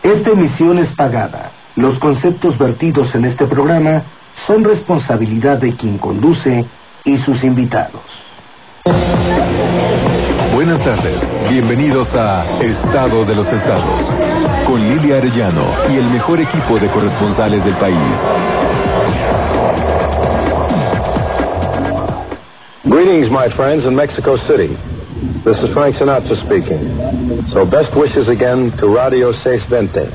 Esta emisión es pagada. Los conceptos vertidos en este programa son responsabilidad de quien conduce y sus invitados. Buenas tardes, bienvenidos a Estado de los Estados, con Lilia Arellano y el mejor equipo de corresponsales del país. Greetings, my friends, in Mexico City. This is Frank Sinatra speaking. So best wishes again to Radio 620.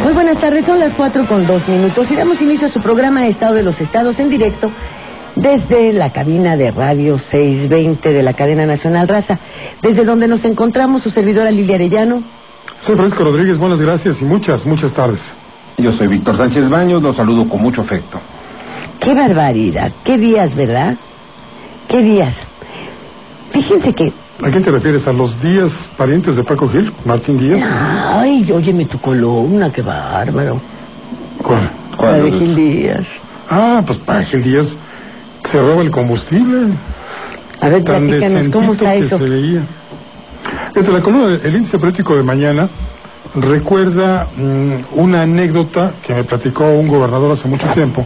Muy buenas tardes, son las 4:02 y damos inicio a su programa Estado de los Estados en directo desde la cabina de Radio 620 de la cadena nacional Raza, desde donde nos encontramos su servidora Lilia Arellano. Soy Francisco Rodríguez, buenas gracias y muchas tardes. Yo soy Víctor Sánchez Baños, los saludo con mucho afecto. ¡Qué barbaridad! ¡Qué días, verdad! ¡Qué días! Fíjense que... ¿A quién te refieres? ¿A los Díaz parientes de Paco Gil? ¿Martín Díaz? Ay, óyeme tu columna, qué bárbaro. ¿Cuál? La de Gil Díaz. Ah, pues para Gil Díaz se roba el combustible. A ver, platícanos, ¿cómo está eso? Se veía. Entre la columna del índice político de mañana recuerda una anécdota que me platicó un gobernador hace mucho tiempo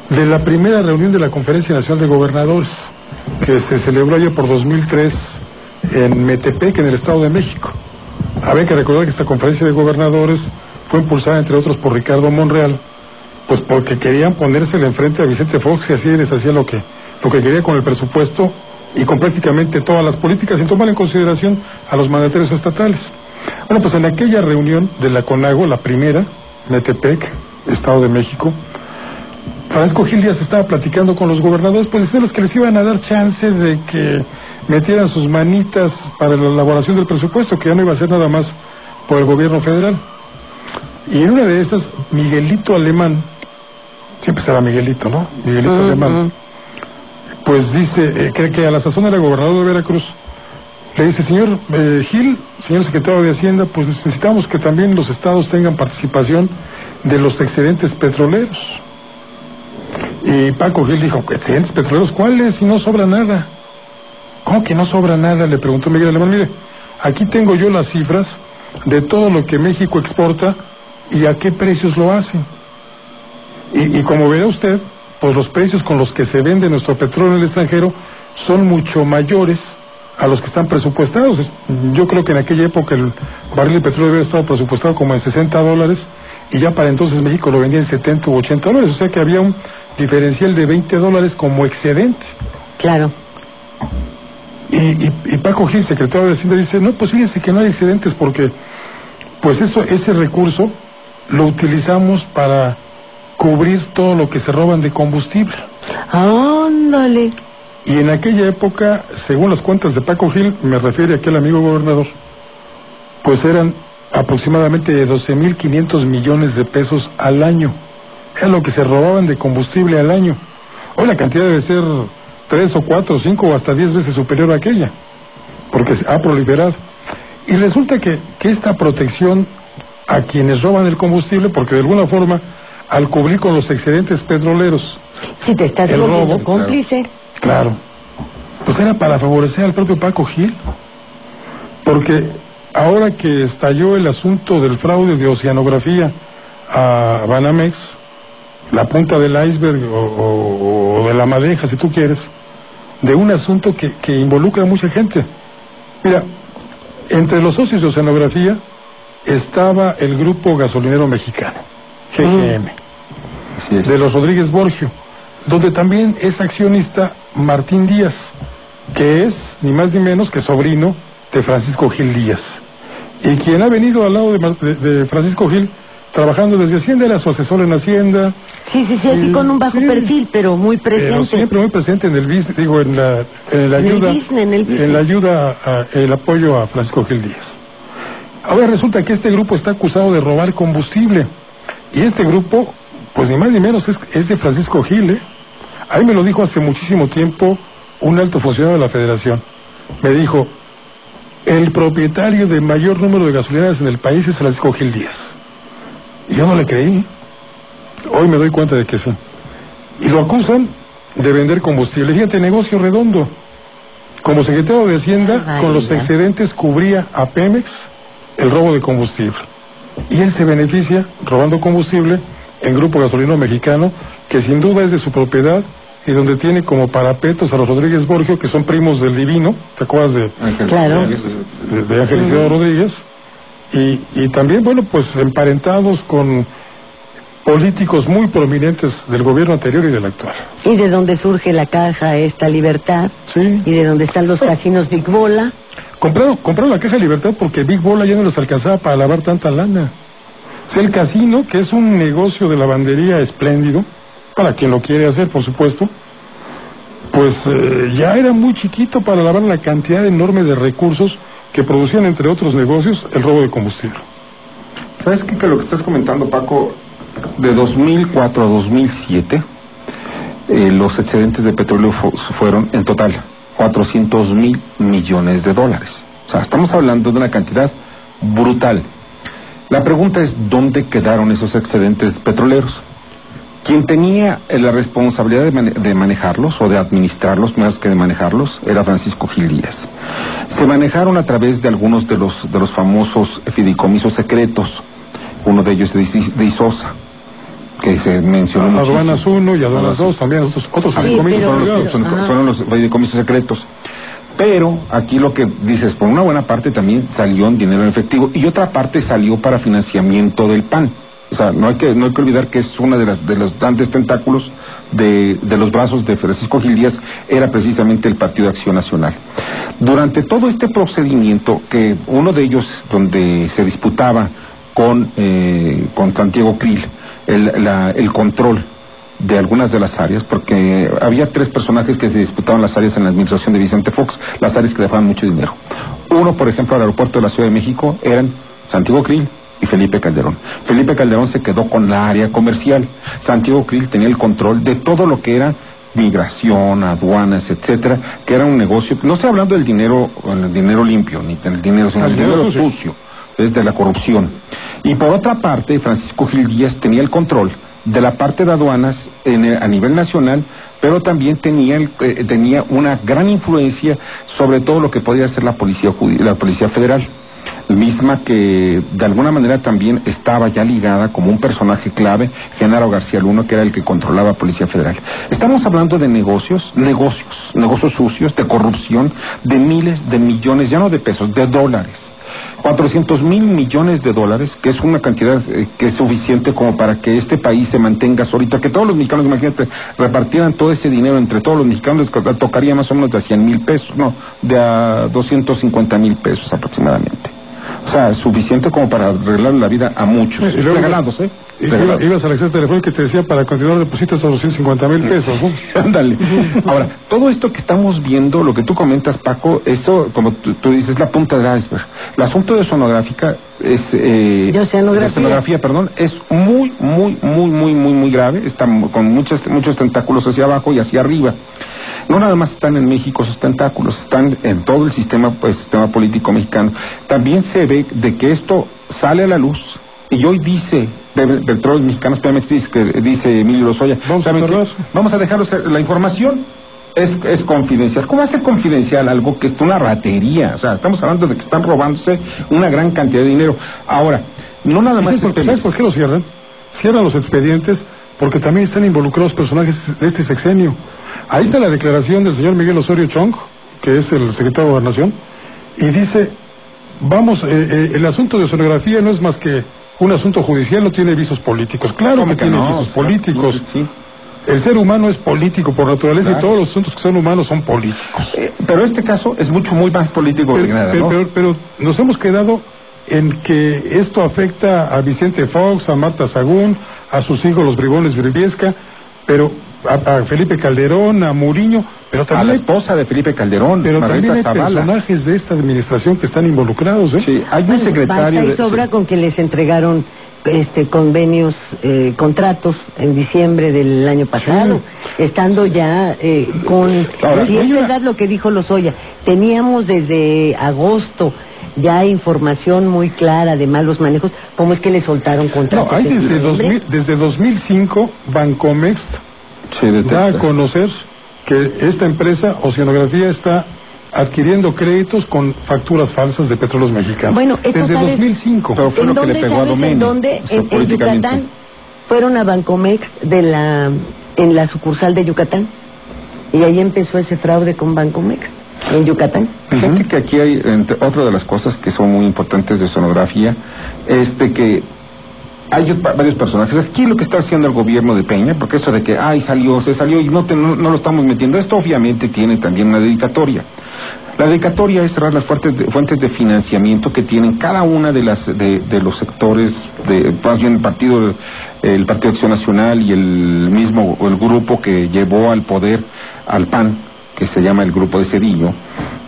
de la primera reunión de la Conferencia Nacional de Gobernadores que se celebró allá por 2003 en Metepec, en el Estado de México. Había que recordar que esta conferencia de gobernadores fue impulsada, entre otros, por Ricardo Monreal, pues porque querían ponérsele enfrente a Vicente Fox y así les hacía lo que quería con el presupuesto y con prácticamente todas las políticas, sin tomar en consideración a los mandatarios estatales. Bueno, pues en aquella reunión de la CONAGO, la primera, Metepec, Estado de México, Francisco Gil Díaz estaba platicando con los gobernadores, pues de los que les iban a dar chance de que metieran sus manitas para la elaboración del presupuesto, que ya no iba a ser nada más por el gobierno federal. Y en una de esas, Miguelito Alemán, siempre será Miguelito, ¿no? Miguelito Alemán, pues dice, cree que a la sazón era gobernador de Veracruz, le dice, señor Gil, señor secretario de Hacienda, pues necesitamos que también los estados tengan participación de los excedentes petroleros. Y Paco Gil dijo, ¿excedentes petroleros cuáles? Si no sobra nada. ¿Cómo que no sobra nada? Le preguntó Miguel Alemán. Mire, aquí tengo yo las cifras de todo lo que México exporta y a qué precios lo hace. Y como verá usted, pues los precios con los que se vende nuestro petróleo en el extranjero son mucho mayores a los que están presupuestados. Yo creo que en aquella época el barril de petróleo había estado presupuestado como en $60 y ya para entonces México lo vendía en $70 u $80, o sea que había un diferencial de $20 como excedente. Claro. Y Paco Gil, secretario de Hacienda, dice, no, pues fíjense que no hay excedentes porque, pues ese recurso lo utilizamos para cubrir todo lo que se roban de combustible. Ándale. Y en aquella época, según las cuentas de Paco Gil, me refiere a aquel amigo gobernador, pues eran aproximadamente 12.500 millones de pesos al año. Era lo que se robaban de combustible al año. Hoy la cantidad debe ser 3 o 4 o 5 o hasta 10 veces superior a aquella, porque ha proliferado. Y resulta que esta protección a quienes roban el combustible, porque de alguna forma, al cubrir con los excedentes petroleros, si te estás el robo, cómplice. Claro, pues era para favorecer al propio Paco Gil, porque ahora que estalló el asunto del fraude de oceanografía a Banamex, la punta del iceberg o de la madeja, si tú quieres, de un asunto que involucra a mucha gente. Mira, entre los socios de oceanografía estaba el grupo gasolinero mexicano, GGM, de los Rodríguez Borgio, donde también es accionista Martín Díaz, que es ni más ni menos que sobrino de Francisco Gil Díaz, y quien ha venido al lado de Francisco Gil trabajando desde Hacienda, era su asesor en Hacienda. Sí, así con un bajo perfil, pero muy presente. Pero siempre muy presente en el business, digo, en la ayuda, en la ayuda, el apoyo a Francisco Gil Díaz. Ahora resulta que este grupo está acusado de robar combustible, y este grupo, pues ni más ni menos es de Francisco Gil, Ahí me lo dijo hace muchísimo tiempo un alto funcionario de la Federación. Me dijo, el propietario de mayor número de gasolineras en el país es Francisco Gil Díaz. Y yo no le creí. Hoy me doy cuenta de que sí. Y lo acusan de vender combustible. Fíjate, negocio redondo. Como secretario de Hacienda, con los excedentes cubría a Pemex el robo de combustible. Y él se beneficia robando combustible en Grupo Gasolinero Mexicano, que sin duda es de su propiedad y donde tiene como parapetos a los Rodríguez Borgio, que son primos del Divino, ¿te acuerdas de Ángel? Claro. De Ángel Isidoro Rodríguez? Y también, bueno, pues emparentados con políticos muy prominentes del gobierno anterior y del actual. Y de donde surge la Caja Esta Libertad. Sí. Y de donde están los casinos Big Bola. Compraron la Caja Libertad porque Big Bola ya no les alcanzaba para lavar tanta lana. O sea, el casino, que es un negocio de lavandería espléndido, para quien lo quiere hacer, por supuesto, pues ya era muy chiquito para lavar la cantidad enorme de recursos que producían, entre otros negocios, el robo de combustible. ¿Sabes qué? Que lo que estás comentando, Paco, de 2004 a 2007, los excedentes de petróleo fueron, en total, 400,000 millones de dólares. O sea, estamos hablando de una cantidad brutal. La pregunta es, ¿dónde quedaron esos excedentes petroleros? Quien tenía la responsabilidad de manejarlos o de administrarlos, más que de manejarlos, era Francisco Gil Díaz. Se manejaron a través de algunos de los famosos fideicomisos secretos, uno de ellos de Isosa, que se mencionó muchísimo. Aduanas 1 y Aduanas 2, también otros fideicomisos. Fueron los fideicomisos secretos. Pero aquí lo que dices, por una buena parte también salió en dinero en efectivo y otra parte salió para financiamiento del PAN. O sea, no hay que olvidar que es una de los grandes tentáculos de los brazos de Francisco Gil Díaz, era precisamente el Partido de Acción Nacional. Durante todo este procedimiento, que uno de ellos donde se disputaba con Santiago Krill el control de algunas de las áreas, porque había 3 personajes que se disputaban las áreas en la administración de Vicente Fox, las áreas que dejaban mucho dinero. Uno, por ejemplo, al aeropuerto de la Ciudad de México, eran Santiago Krill y Felipe Calderón. Felipe Calderón se quedó con la área comercial. Santiago Krill tenía el control de todo lo que era migración, aduanas, etcétera, que era un negocio. No estoy hablando del dinero limpio, ni del dinero, sino del dinero sucio, es de la corrupción. Y por otra parte, Francisco Gil Díaz tenía el control de la parte de aduanas a nivel nacional, pero también tenía una gran influencia sobre todo lo que podía hacer la Policía Federal, misma que de alguna manera también estaba ya ligada como un personaje clave, Genaro García Luna, que era el que controlaba Policía Federal. Estamos hablando de negocios sucios, de corrupción, de miles de millones, ya no de pesos, de dólares. $400,000 millones, que es una cantidad que es suficiente como para que este país se mantenga solito, que todos los mexicanos, imagínate, repartieran todo ese dinero entre todos los mexicanos, les tocaría más o menos de a 100,000 pesos, no, de a 250,000 pesos aproximadamente. O sea, suficiente como para arreglar la vida a muchos. Y luego, regalados, ¿eh? Ibas a la excepción telefónica que te decía para continuar depositos a 250,000 pesos, ¿no? Ándale. Ahora, todo esto que estamos viendo, lo que tú comentas, Paco, eso, como tú dices, es la punta del iceberg. El asunto de sonográfica es... de oceanografía, perdón, es muy grave. Está con muchos tentáculos hacia abajo y hacia arriba. No nada más están en México esos tentáculos, están en todo el sistema político mexicano. También se ve de que esto sale a la luz, y hoy dice Petróleos Mexicanos, Pemex, dice Emilio Lozoya, vamos a dejaros la información, es confidencial. ¿Cómo hace confidencial algo que es una ratería? O sea, estamos hablando de que están robándose una gran cantidad de dinero. Ahora, no nada más... ¿Sabes por qué lo cierran? Cierran los expedientes porque también están involucrados personajes de este sexenio. Ahí está la declaración del señor Miguel Osorio Chong, que es el secretario de Gobernación, y dice, el asunto de sonografía no es más que un asunto judicial, no tiene visos políticos. Claro que tiene visos políticos. Sí. El ser humano es político por naturaleza, claro, y todos los asuntos que son humanos son políticos. Pero este caso es muy más político que nada, ¿no? Pero nos hemos quedado en que esto afecta a Vicente Fox, a Marta Sagún, a sus hijos los bribones Briviesca, pero a Felipe Calderón, a Muriño, pero también a la esposa de Felipe Calderón, pero Margarita también hay Zavala, personajes de esta administración que están involucrados, ¿eh? Sí, hay un secretario basta y sobra con que les entregaron convenios, contratos en diciembre del año pasado, estando ya con... Ahora, si es verdad lo que dijo Lozoya, teníamos desde agosto ya información muy clara de malos manejos. ¿Cómo es que le soltaron contratos? No, hay desde 2005 Bancomext da a conocer que esta empresa Oceanografía está adquiriendo créditos con facturas falsas de Petróleos Mexicanos. Bueno, desde 2005. Pero fue ¿En lo que le pegó a Domenio? ¿En dónde? En Yucatán. Fueron a Bancomext en la sucursal de Yucatán. Y ahí empezó ese fraude con Bancomext. En Yucatán. Fíjate que aquí hay, otra de las cosas que son muy importantes de sonografía, es de que hay varios personajes. Aquí lo que está haciendo el gobierno de Peña, porque eso de que, se salió y no lo estamos metiendo, esto obviamente tiene también una dedicatoria. La dedicatoria es cerrar las fuentes de financiamiento que tienen cada una de los sectores, más bien el Partido Acción Nacional y el grupo que llevó al poder al PAN, que se llama el Grupo de Cedillo.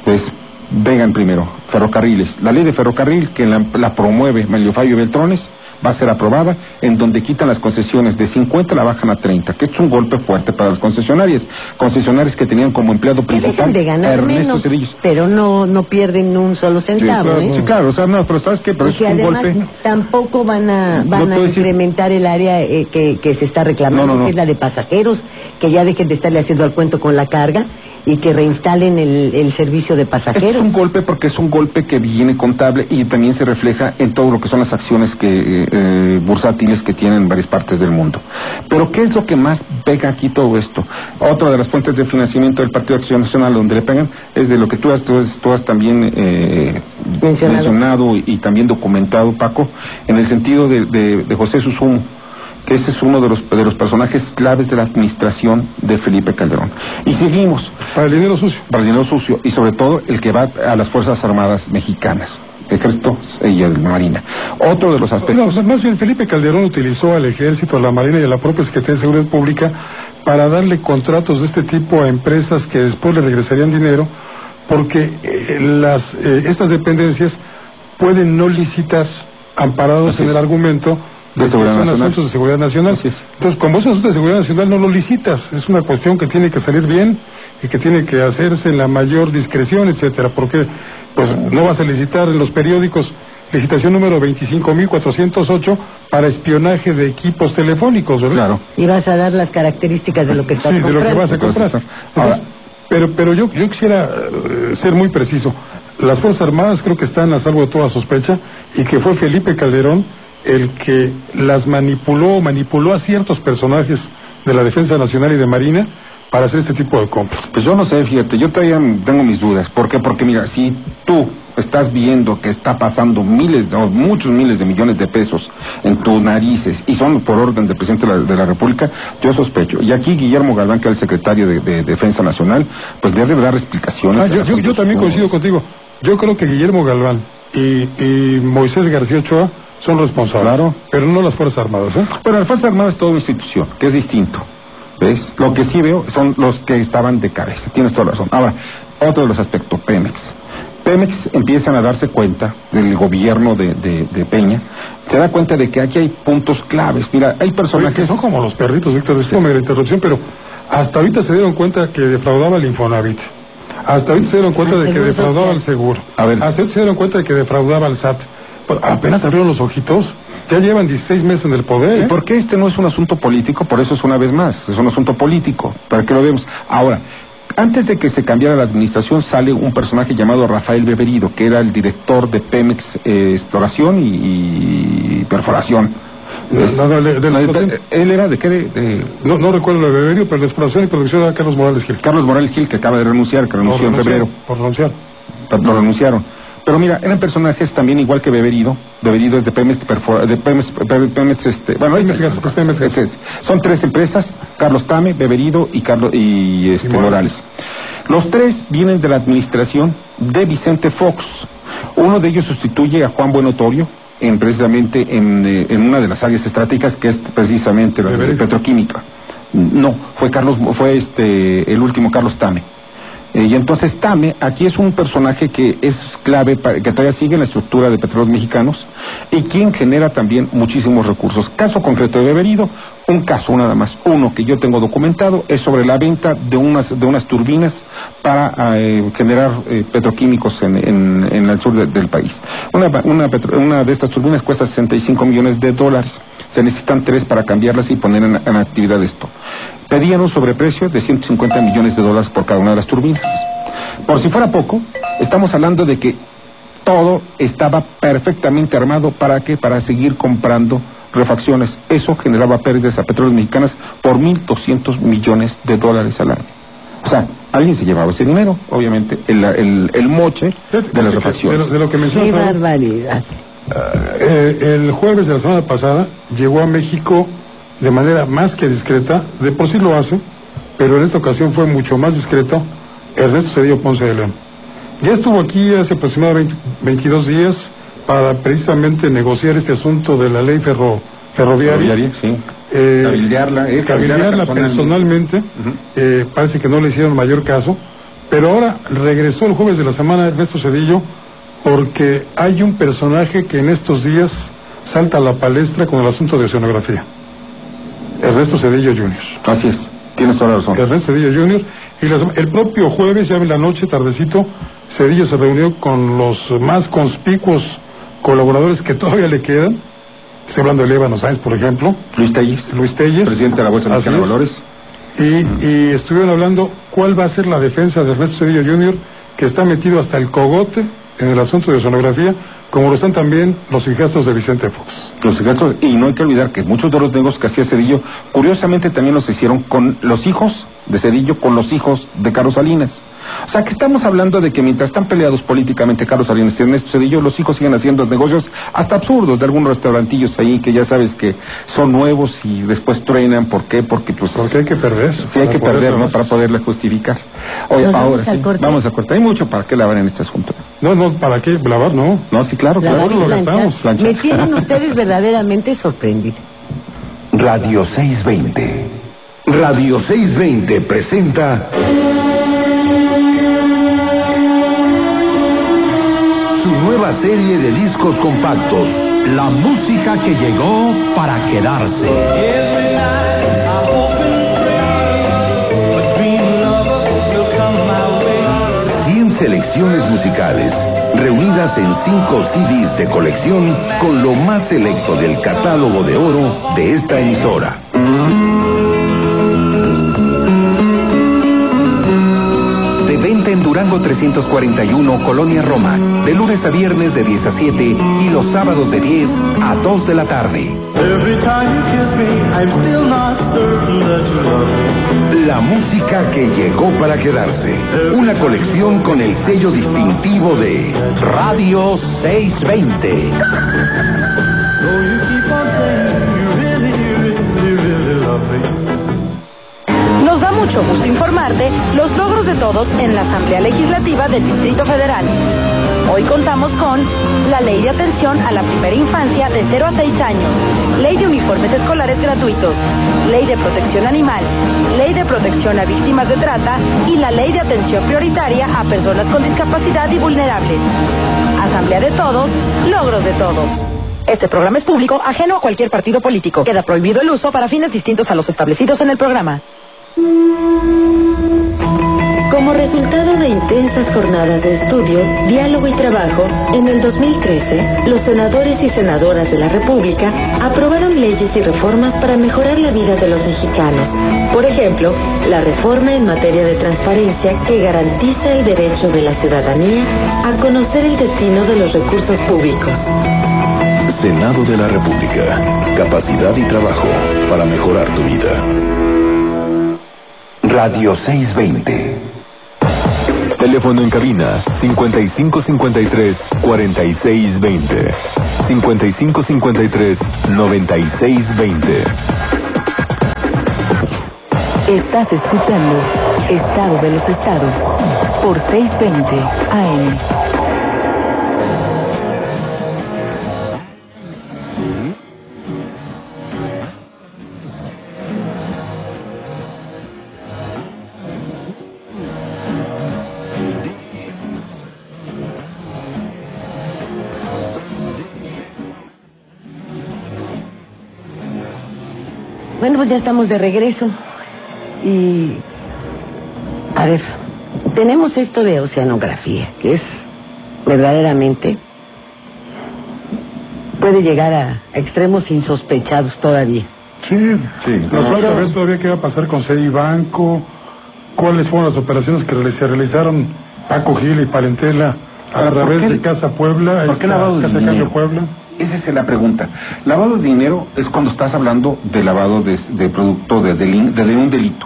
Pues vengan primero, ferrocarriles. La ley de ferrocarril que la promueve Mario Fabio Beltrones va a ser aprobada, en donde quitan las concesiones de 50, la bajan a 30, que es un golpe fuerte para las concesionarias que tenían como empleado principal de ganar Ernesto menos, Cedillos. Pero no pierden un solo centavo. Sí, claro, o sea, no, pero ¿sabes qué? Pero porque es un además golpe. Tampoco van a incrementar el área que se está reclamando, que es la de pasajeros, que ya dejen de estarle haciendo al cuento con la carga y que reinstalen el servicio de pasajeros. Es un golpe porque es un golpe que viene contable y también se refleja en todo lo que son las acciones bursátiles que tienen en varias partes del mundo. Pero ¿qué es lo que más pega aquí todo esto? Otra de las fuentes de financiamiento del Partido Acción Nacional donde le pegan es de lo que tú has también mencionado y también documentado, Paco, en el sentido de José Susumu, que ese es uno de los personajes claves de la administración de Felipe Calderón. Y seguimos. Para el dinero sucio. Para el dinero sucio, y sobre todo el que va a las Fuerzas Armadas Mexicanas, Ejército y la Marina. Otro de los aspectos... No, más bien Felipe Calderón utilizó al Ejército, a la Marina y a la propia Secretaría de Seguridad Pública para darle contratos de este tipo a empresas que después le regresarían dinero, porque estas dependencias pueden no licitar amparados en el argumento de que son asuntos de seguridad nacional. Entonces, como es un asunto de seguridad nacional, no lo licitas. Es una cuestión que tiene que salir bien y que tiene que hacerse en la mayor discreción, etcétera, porque pues no vas a licitar en los periódicos licitación número 25.408 para espionaje de equipos telefónicos, ¿verdad? Claro. Y vas a dar las características de lo que estás comprando. Sí, de lo que vas a comprar. Entonces, pero yo quisiera ser muy preciso. Las Fuerzas Armadas creo que están a salvo de toda sospecha, y que fue Felipe Calderón el que las manipuló a ciertos personajes de la Defensa Nacional y de Marina para hacer este tipo de compras? Pues yo no sé, fíjate, yo todavía tengo mis dudas. ¿Por qué? Porque mira, si tú estás viendo que está pasando muchos miles de millones de pesos en tus narices y son por orden del presidente de la República, yo sospecho. Y aquí Guillermo Galván, que es el secretario de Defensa Nacional, pues debe dar explicaciones. Yo también coincido contigo. Yo creo que Guillermo Galván y Moisés García Ochoa son responsables, claro, pero no las Fuerzas Armadas, ¿eh? Pero las Fuerzas Armadas es toda una institución, que es distinto, ¿ves? Lo que sí veo son los que estaban de cabeza, tienes toda razón. Ahora, otro de los aspectos, Pemex empiezan a darse cuenta del gobierno de Peña, se da cuenta de que aquí hay puntos claves. Mira, hay personajes... Que son como los perritos, Víctor, discúlpame la interrupción, pero hasta ahorita se dieron cuenta que defraudaba el Infonavit. Hasta ahorita se dieron cuenta de que defraudaba el seguro. Hasta ahorita se dieron cuenta de que defraudaba el SAT. Pues apenas abrieron los ojitos. Ya llevan 16 meses en el poder. ¿Y por qué este no es un asunto político? Por eso es una vez más, es un asunto político, para que lo veamos. Ahora, antes de que se cambiara la administración, sale un personaje llamado Rafael Beberido, que era el director de Pemex Exploración y Perforación. ¿Él era de qué? No recuerdo lo de Beberido, pero de Exploración y Producción era Carlos Morales Gil. Carlos Morales Gil, que acaba de renunciar, que renunció en febrero. Por renunciar. Lo renunciaron. Pero mira, eran personajes también igual que Beberido. Beberido es de Pemex, son tres empresas: Carlos Tame, Beberido y Morales. Los tres vienen de la administración de Vicente Fox. Uno de ellos sustituye a Juan Buenotorio precisamente en una de las áreas estratégicas, que es precisamente la de petroquímica. No, fue el último Carlos Tame. Y entonces Tame aquí es un personaje que es clave, que todavía sigue en la estructura de Petróleos Mexicanos y quien genera también muchísimos recursos. Caso concreto de Beberido, un caso nada más, uno que yo tengo documentado, es sobre la venta de unas turbinas para generar petroquímicos en el sur del país. Una de estas turbinas cuesta $65 millones. Se necesitan 3 para cambiarlas y poner en actividad esto. Pedían un sobreprecio de $150 millones por cada una de las turbinas. Por si fuera poco, estamos hablando de que todo estaba perfectamente armado. ¿Para qué? Para seguir comprando refacciones. Eso generaba pérdidas a Petróleos Mexicanas por $1,200 millones al año. O sea, alguien se llevaba ese dinero, obviamente, el moche de las refacciones. De lo que mencionas. ¡Qué barbaridad! El jueves de la semana pasada llegó a México de manera más que discreta, de por sí lo hace, pero en esta ocasión fue mucho más discreto, Ernesto Zedillo Ponce de León. Ya estuvo aquí hace aproximadamente 22 días para precisamente negociar este asunto de la ley ferroviaria. Sí. Cabildearla personalmente. Parece que no le hicieron mayor caso, pero ahora regresó el jueves de la semana Ernesto Zedillo, porque hay un personaje que en estos días salta a la palestra con el asunto de oceanografía. Ernesto Zedillo Jr. Así es, tienes toda la razón. Ernesto Zedillo Jr. Y el propio jueves, ya en la noche, tardecito, Zedillo se reunió con los más conspicuos colaboradores que todavía le quedan. Estoy hablando de Líbano Sáenz, por ejemplo. Luis Telles, presidente de la Bolsa Mexicana de Valores. Y estuvieron hablando cuál va a ser la defensa de Ernesto Zedillo Jr., que está metido hasta el cogote en el asunto de oceanografía, como lo están también los hijastros de Vicente Fox. Los hijastros, y no hay que olvidar que muchos de los negocios que hacía Zedillo, curiosamente también los hicieron con los hijos de Zedillo, con los hijos de Carlos Salinas. O sea, que estamos hablando de que mientras están peleados políticamente Carlos Salinas y Ernesto Zedillo, los hijos siguen haciendo negocios hasta absurdos de algunos restaurantillos ahí que ya sabes que son nuevos y después truenan. ¿Por qué? Porque hay que perder. Sí, hay que perder, ¿no? Para poderle justificar. Oye, ahora sí, vamos a cortar. Hay mucho para qué lavar en este asunto. No, ¿para qué lavar? No, sí, claro, lo gastamos. Me tienen ustedes verdaderamente sorprendidos. Radio 620. Radio 620 presenta su nueva serie de discos compactos, la música que llegó para quedarse. 100 selecciones musicales, reunidas en 5 CDs de colección con lo más selecto del catálogo de oro de esta emisora. De venta Visítate en Durango 341, Colonia Roma, de lunes a viernes de 10 a 7 y los sábados de 10 a 2 de la tarde. La música que llegó para quedarse. Una colección con el sello distintivo de Radio 620. Nos da mucho gusto informarte los logros de todos en la Asamblea Legislativa del Distrito Federal. Hoy contamos con la Ley de Atención a la Primera Infancia de 0 a 6 años, Ley de Uniformes Escolares Gratuitos, Ley de Protección Animal, Ley de Protección a Víctimas de Trata y la Ley de Atención Prioritaria a Personas con Discapacidad y Vulnerables. Asamblea de todos, logros de todos. Este programa es público, ajeno a cualquier partido político. Queda prohibido el uso para fines distintos a los establecidos en el programa. Como resultado de intensas jornadas de estudio, diálogo y trabajo, en el 2013, los senadores y senadoras de la República aprobaron leyes y reformas para mejorar la vida de los mexicanos. Por ejemplo, la reforma en materia de transparencia que garantiza el derecho de la ciudadanía a conocer el destino de los recursos públicos. Senado de la República. Capacidad y trabajo para mejorar tu vida. Radio 620. Teléfono en cabina 5553-4620. 5553-9620. Estás escuchando Estado de los Estados por 620 AM. Bueno, pues ya estamos de regreso. Y... a ver, tenemos esto de oceanografía, que es verdaderamente... puede llegar a extremos insospechados todavía. Sí. Nos falta ver todavía qué va a pasar con Banco, cuáles fueron las operaciones que se realizaron Paco Gil y Palentela a través de Casa Puebla, ¿por qué lavado de dinero? Puebla. Esa es la pregunta. Lavado de dinero es cuando estás hablando de lavado de producto de un delito.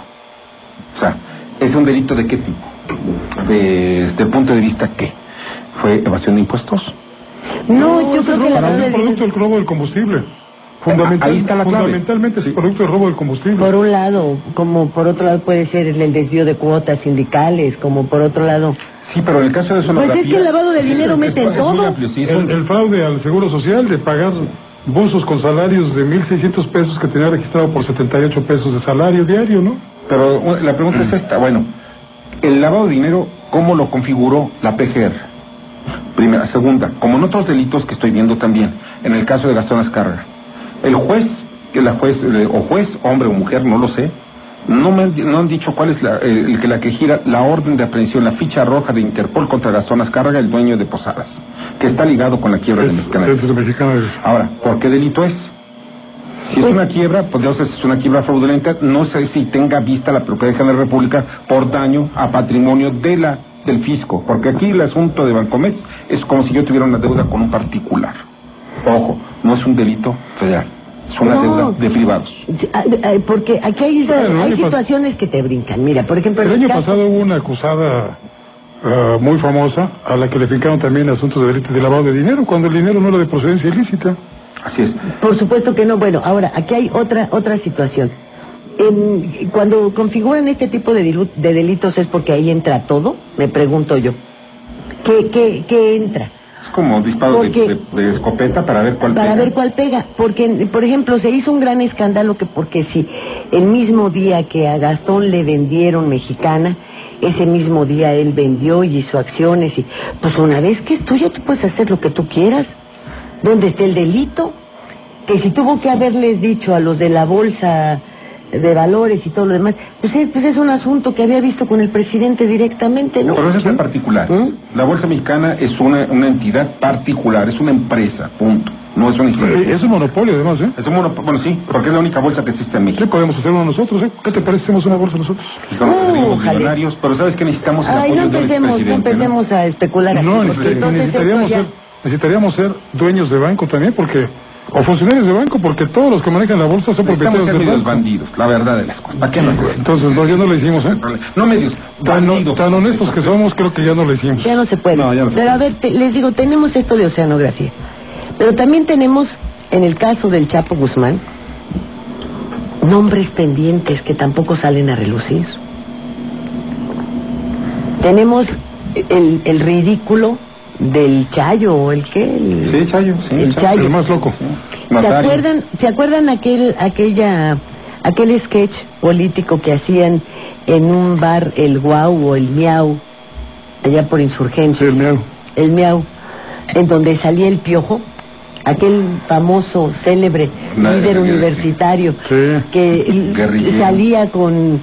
O sea, ¿es un delito de qué tipo? Desde el punto de vista, ¿qué? ¿Fue evasión de impuestos? No, yo creo que para un producto del robo del combustible. Ahí está la clave. Fundamentalmente es el producto del robo del combustible. Por un lado, como por otro lado puede ser el desvío de cuotas sindicales, como por otro lado... Sí, pero en el caso de oceanografía... Pues es que el lavado de dinero mete en todo. Amplio, sí, el fraude al Seguro Social de pagar bolsos con salarios de 1,600 pesos que tenía registrado por 78 pesos de salario diario, ¿no? Pero la pregunta es esta, bueno, el lavado de dinero, ¿cómo lo configuró la PGR? Primera. Segunda, como en otros delitos que estoy viendo también, en el caso de Gastón Azcárraga, el juez, juez, hombre o mujer, no lo sé, no han dicho cuál es la que gira la orden de aprehensión, la ficha roja de Interpol contra Gastón Azcárraga, el dueño de Posadas, que está ligado con la quiebra de Mexicana. Ahora, ¿por qué delito es? Si es una quiebra, pues entonces es una quiebra fraudulenta, no sé si tenga vista la Procuraduría General de la República por daño a patrimonio del fisco, porque aquí el asunto de Bancomex es como si yo tuviera una deuda con un particular. Ojo, no es un delito federal. Es una deuda de privados. Porque aquí hay situaciones que te brincan. Mira, por ejemplo... El año pasado hubo una acusada muy famosa a la que le fincaron también asuntos de delitos de lavado de dinero, cuando el dinero no era de procedencia ilícita. Así es. Por supuesto que no. Bueno, ahora, aquí hay otra situación. Cuando configuran este tipo de delitos es porque ahí entra todo, me pregunto yo. ¿Qué entra? Es como un disparo de escopeta para ver cuál pega. Para ver cuál pega. Porque, por ejemplo, se hizo un gran escándalo porque si el mismo día que a Gastón le vendieron Mexicana, ese mismo día él vendió y hizo acciones y... Pues una vez que es tuya, tú puedes hacer lo que tú quieras. ¿Dónde está el delito? Que si tuvo que haberles dicho a los de la bolsa de valores y todo lo demás, pues es un asunto que había visto con el presidente directamente, ¿no? Pero eso es en particular. La Bolsa Mexicana es una entidad particular, es una empresa, punto. No es una institución. Es un monopolio, además, ¿eh? Es un monopolio, bueno, sí, porque es la única bolsa que existe en México. Sí, podemos hacer uno nosotros, ¿eh? ¿Qué te parece si hacemos una bolsa nosotros? Y con los millonarios, pero ¿sabes qué necesitamos? El apoyo no del empecemos a especular así, porque entonces necesitaríamos ser dueños de banco también, porque... O funcionarios de banco, porque todos los que manejan la bolsa son propietarios de medios bandidos, la verdad de las cosas. ¿Para qué no hacemos? Entonces, no, ya no lo hicimos, ¿eh? No medios bandidos. Tan honestos que somos, creo que ya no lo hicimos. Ya no se puede. No, ya no se Pero puede. a ver, les digo, tenemos esto de oceanografía. Pero también tenemos, en el caso del Chapo Guzmán, nombres pendientes que tampoco salen a relucir. Tenemos el ridículo del Chayo, ¿o el qué? Sí, Chayo, sí. El Chayo. El más loco. ¿Se acuerdan aquel sketch político que hacían en un bar, el Guau o el Miau, allá por Insurgencias? Sí, el Miau. El Miau, en donde salía el Piojo, aquel famoso, célebre líder universitario, sí, que salía con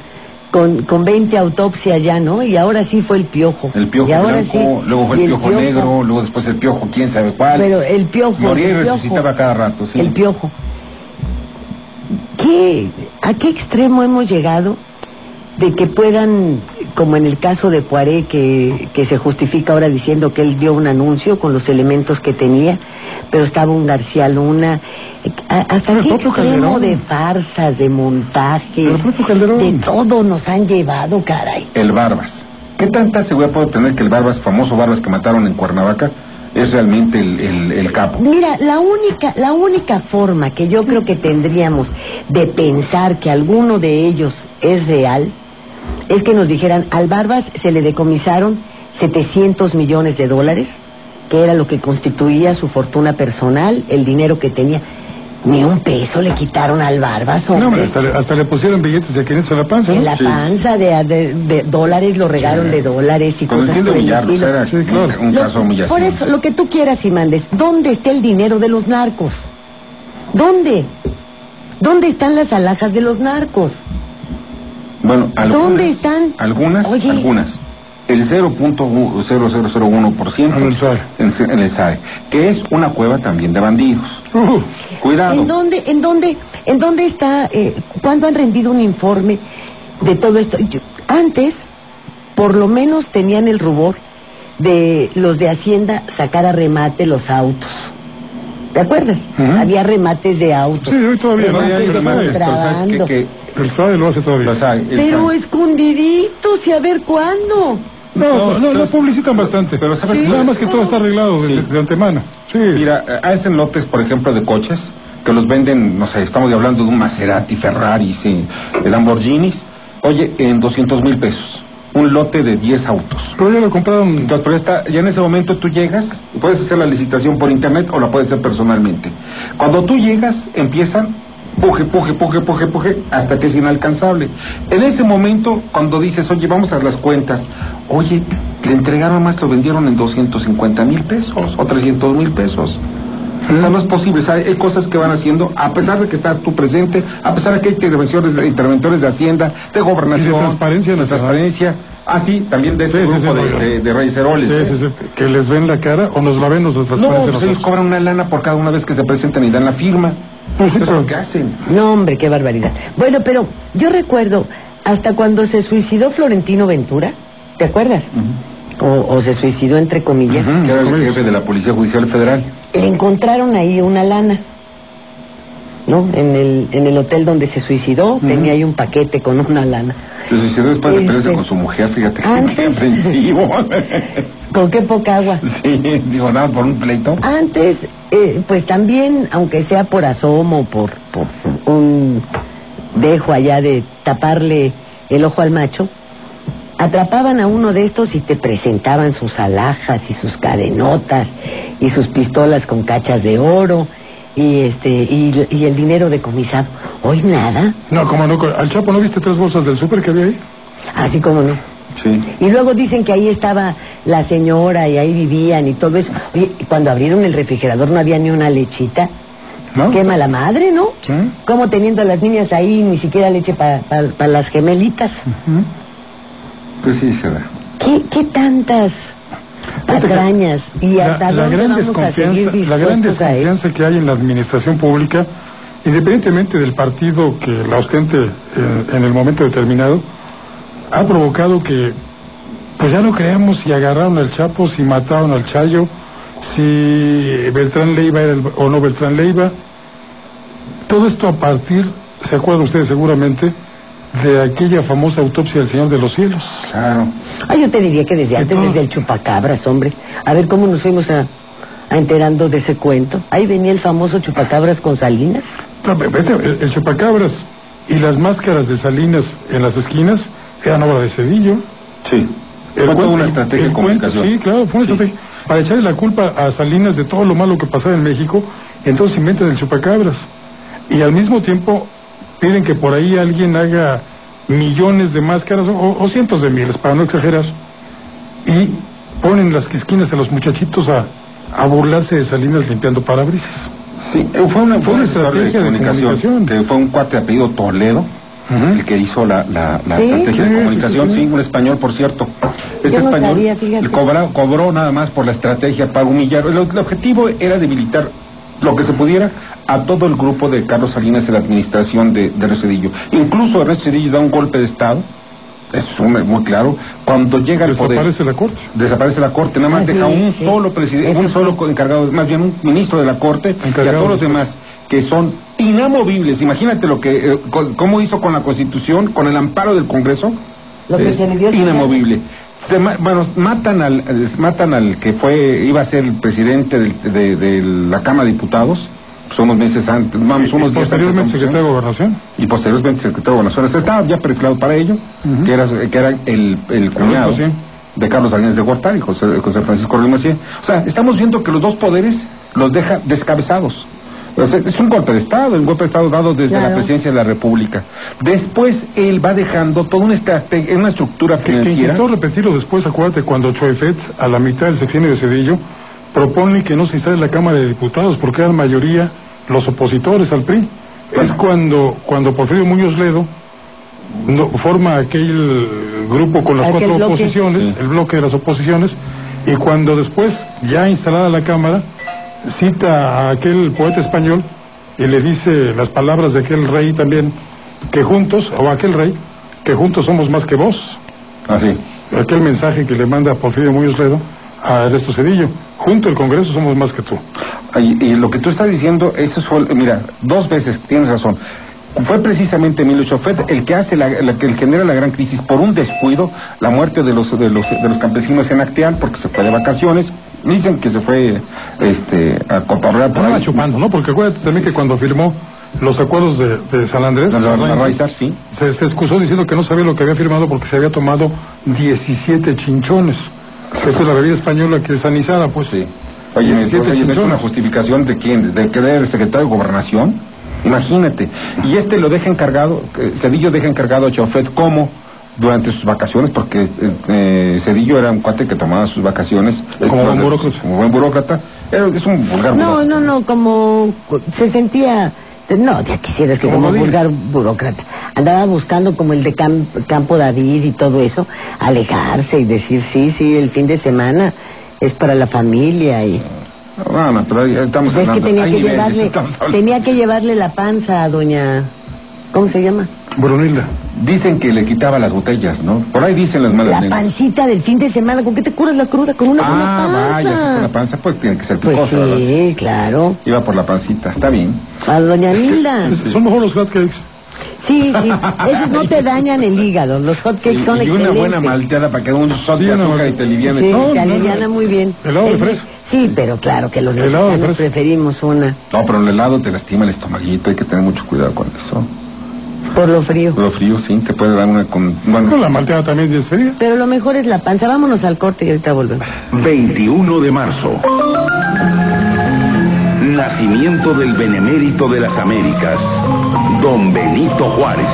20 autopsias ya, ¿no? Y ahora sí fue el Piojo. El Piojo y ahora blanco, sí, luego fue el Piojo negro, luego después el Piojo, quién sabe cuál. Pero el Piojo... Moría y el resucitaba cada rato, sí. El Piojo. ¿A qué extremo hemos llegado de que puedan, como en el caso de Poiré, que se justifica ahora diciendo que él dio un anuncio con los elementos que tenía, pero estaba un García Luna, hasta qué extremo Calderón, de farsas, de montajes, el propio Calderón, de todo nos han llevado, caray? El Barbas. ¿Qué tanta seguridad puede tener que el Barbas, famoso Barbas que mataron en Cuernavaca, es realmente el capo? Mira, la única forma que yo creo que tendríamos de pensar que alguno de ellos es real es que nos dijeran, al Barbas se le decomisaron $700 millones, que era lo que constituía su fortuna personal, el dinero que tenía. Ni un peso le quitaron al Barbas, hombre. No, hasta le pusieron billetes de 500 en la panza, ¿no? En la panza de dólares, lo regaron de dólares y con cosas el fin de por el humillarlos, estilo. era Sí, claro. un caso de humillación. Por eso, lo que tú quieras y mandes, ¿dónde está el dinero de los narcos? ¿Dónde? ¿Dónde están las alhajas de los narcos? Bueno, algunas, ¿dónde están? Algunas. El 0.0001% En el SAE. En el SAE, que es una cueva también de bandidos. Cuidado. ¿En dónde está, cuándo han rendido un informe de todo esto? Antes, por lo menos tenían el rubor de los de Hacienda sacar a remate los autos. ¿Te acuerdas? Había remates de autos. Sí, hoy todavía no hay remates, pero ¿sabes qué? El SAE lo hace todavía. Pero escondiditos, y a ver cuándo. No, lo publicitan bastante, pero sabes, sí, nada más que todo está arreglado de antemano. Sí. Mira, hacen lotes, por ejemplo, de coches que los venden, no sé, estamos hablando de un Maserati, Ferrari, sí, de Lamborghinis, oye, en $200,000. Un lote de 10 autos. Pero ya lo compraron. Entonces, pero ya en ese momento tú llegas, puedes hacer la licitación por internet o la puedes hacer personalmente. Cuando tú llegas, empiezan puje, hasta que es inalcanzable. En ese momento, cuando dices, oye, vamos a las cuentas, oye, le entregaron más, lo vendieron en $250,000 o $300,000. O sea, no es posible, ¿sabes? Hay cosas que van haciendo, a pesar de que estás tú presente, a pesar de que hay interventores de Hacienda, de Gobernación, y de Transparencia Nacional. Transparencia, también de este grupo de reiceroles. Sí, que les ven la cara o nos la ven los de Transparencia. No, ellos cobran una lana por cada una vez que se presentan y dan la firma. Eso es lo que hacen. No, hombre, qué barbaridad. Bueno, pero yo recuerdo hasta cuando se suicidó Florentino Ventura, ¿te acuerdas? O se suicidó entre comillas. Que era el jefe de la Policía Judicial Federal. Le encontraron ahí una lana, ¿no? En el hotel donde se suicidó, tenía ahí un paquete con una lana. Se suicidó después de pelearse con su mujer, fíjate. Antes, con qué poca agua. Sí, digo, nada, por un pleito. Antes, pues también, aunque sea por asomo, por un dejo allá de taparle el ojo al macho, atrapaban a uno de estos y te presentaban sus alhajas y sus cadenotas y sus pistolas con cachas de oro y el dinero decomisado. Hoy nada. No, como no, al Chapo, ¿no viste 3 bolsas del súper que había ahí? Así como no. Sí. Y luego dicen que ahí estaba la señora y ahí vivían y todo eso. Oye, cuando abrieron el refrigerador no había ni una lechita. ¿No? Qué mala madre, ¿no? Sí. Como teniendo a las niñas ahí ni siquiera leche para las gemelitas. Pues sí, se da. ¿Qué tantas patrañas y hasta la dónde gran vamos a seguir la gran dispuestos a eso. desconfianza que hay en la administración pública, independientemente del partido que la ostente en el momento determinado, ha provocado que pues ya no creamos si agarraron al Chapo, si mataron al Chayo, si Beltrán Leiva era o no Beltrán Leiva. Todo esto a partir, se acuerdan ustedes seguramente, de aquella famosa autopsia del Señor de los Cielos. Claro. Yo te diría que desde antes, desde el chupacabras, hombre. A ver cómo nos fuimos a enterando de ese cuento. Ahí venía el famoso chupacabras con Salinas. El chupacabras y las máscaras de Salinas en las esquinas eran obra de Zedillo. Sí. Fue toda una estrategia de comunicación. Sí, claro, fue una estrategia. Para echarle la culpa a Salinas de todo lo malo que pasaba en México, entonces inventan el chupacabras. Y al mismo tiempo piden que por ahí alguien haga millones de máscaras o cientos de miles, para no exagerar, y ponen las esquinas a los muchachitos a burlarse de Salinas limpiando parabrisas. Sí, fue una estrategia de comunicación. Que fue un cuate de apellido Toledo, el que hizo la estrategia de comunicación, sí, un español, por cierto. Este español cobró nada más por la estrategia para humillar. El objetivo era debilitar lo que se pudiera a todo el grupo de Carlos Salinas en la administración de Ernesto Zedillo. Incluso Ernesto Zedillo da un golpe de Estado, es muy claro, cuando llega al poder. Desaparece la Corte, nada más deja un solo presidente, un solo encargado, más bien un ministro de la Corte, y a todos los demás que son inamovibles. Imagínate cómo hizo con la Constitución, con el amparo del Congreso, lo que se le dio inamovible. Matan al que iba a ser el presidente de la Cámara de Diputados, unos meses antes, unos días antes. Posteriormente secretario de Gobernación. Y posteriormente secretario de Gobernación. Estaba ya perfilado para ello, que era el cuñado de Carlos Salinas de Gortari, José Francisco Ruiz Massieu. O sea, estamos viendo que los dos poderes los deja descabezados. O sea, es un golpe de Estado dado desde la presidencia de la República. Después él va dejando toda una estrategia, una estructura financiera. Que intentó repetirlo después, acuérdate, cuando Choefet, a la mitad del sexenio de Zedillo, propone que no se instale la Cámara de Diputados porque eran mayoría los opositores al PRI. Es cuando Porfirio Muñoz Ledo forma aquel grupo con las cuatro oposiciones, el bloque de las oposiciones, y cuando después, ya instalada la Cámara, cita a aquel poeta español y le dice las palabras de aquel rey también, que juntos, o aquel rey, que juntos somos más que vos. Así. Aquel mensaje que le manda Porfirio Muñoz Ledo a Ernesto Zedillo: junto al Congreso somos más que tú. Y lo que tú estás diciendo, eso fue, mira, dos veces tienes razón. Fue precisamente Emilio Choefet el que hace el genera la gran crisis por un descuido, la muerte de los campesinos en Acteal, porque se fue de vacaciones. Dicen que se fue a cotorrear por ahí. Chupando, ¿no? Porque acuérdate también que cuando firmó los acuerdos de San Andrés, sí, se excusó diciendo que no sabía lo que había firmado porque se había tomado 17 chinchones. Esta es la bebida española que es sanizada, pues. Sí. Oye, ¿es una justificación de quién? ¿De que era el secretario de Gobernación? Imagínate. Y lo deja encargado, Zedillo deja encargado a Choefet como durante sus vacaciones, porque Zedillo era un cuate que tomaba sus vacaciones como buen burócrata. Es un vulgar burócrata. No, como se sentía. No, ya quisieras que como vulgar burócrata. Andaba buscando como el de Campo David y todo eso, alejarse y decir sí, el fin de semana es para la familia y... No, pero estamos hablando. Es que tenía que llevarle la panza a doña... ¿Cómo se llama? Brunilda. Dicen que le quitaba las botellas, ¿no? Por ahí dicen las malas lenguas. La pancita del fin de semana, ¿con qué te curas la cruda? Con una buena panza. Vaya, si con la panza, pues tiene que ser picosa. Pues sí, claro. Iba por la pancita, está bien. A doña Nilda. Son mejor los hotcakes. Sí, esos no te dañan el hígado, los hotcakes son excelentes. Y una buena malteada para que un shot de azúcar y te aliviane. Sí, te aliviana muy bien. ¿Helado de fresa? Sí, pero claro que los mexicanos preferimos una. No, pero el helado te lastima el estomaguito, hay que tener mucho cuidado con eso. Por lo frío. Por lo frío, sí, te puede dar una Bueno, la malteada también es fría. Pero lo mejor es la panza. Vámonos al corte y ahorita volvemos. 21 de marzo. Nacimiento del Benemérito de las Américas, Don Benito Juárez.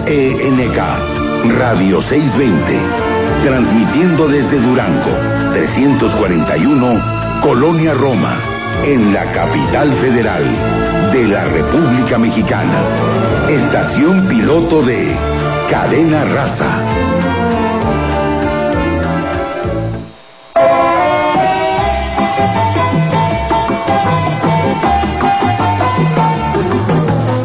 XENK, Radio 620, transmitiendo desde Durango, 341, Colonia Roma, en la capital federal de la República Mexicana. Estación piloto de Cadena Raza.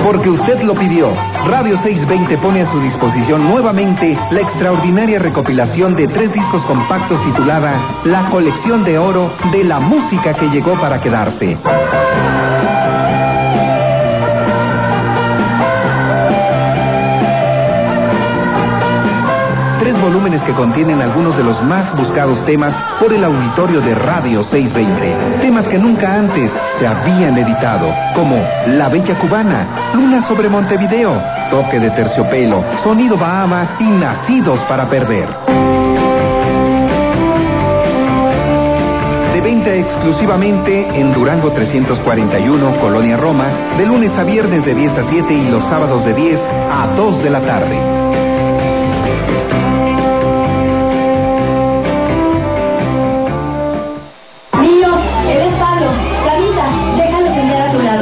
Porque usted lo pidió, Radio 620 pone a su disposición nuevamente la extraordinaria recopilación de 3 discos compactos titulada La Colección de Oro de la Música que Llegó para Quedarse. Volúmenes que contienen algunos de los más buscados temas por el auditorio de Radio 620. Temas que nunca antes se habían editado, como La Bella Cubana, Luna sobre Montevideo, Toque de Terciopelo, Sonido Bahama y Nacidos para Perder. De venta exclusivamente en Durango 341, Colonia Roma, de lunes a viernes de 10 a 7 y los sábados de 10 a 2 de la tarde.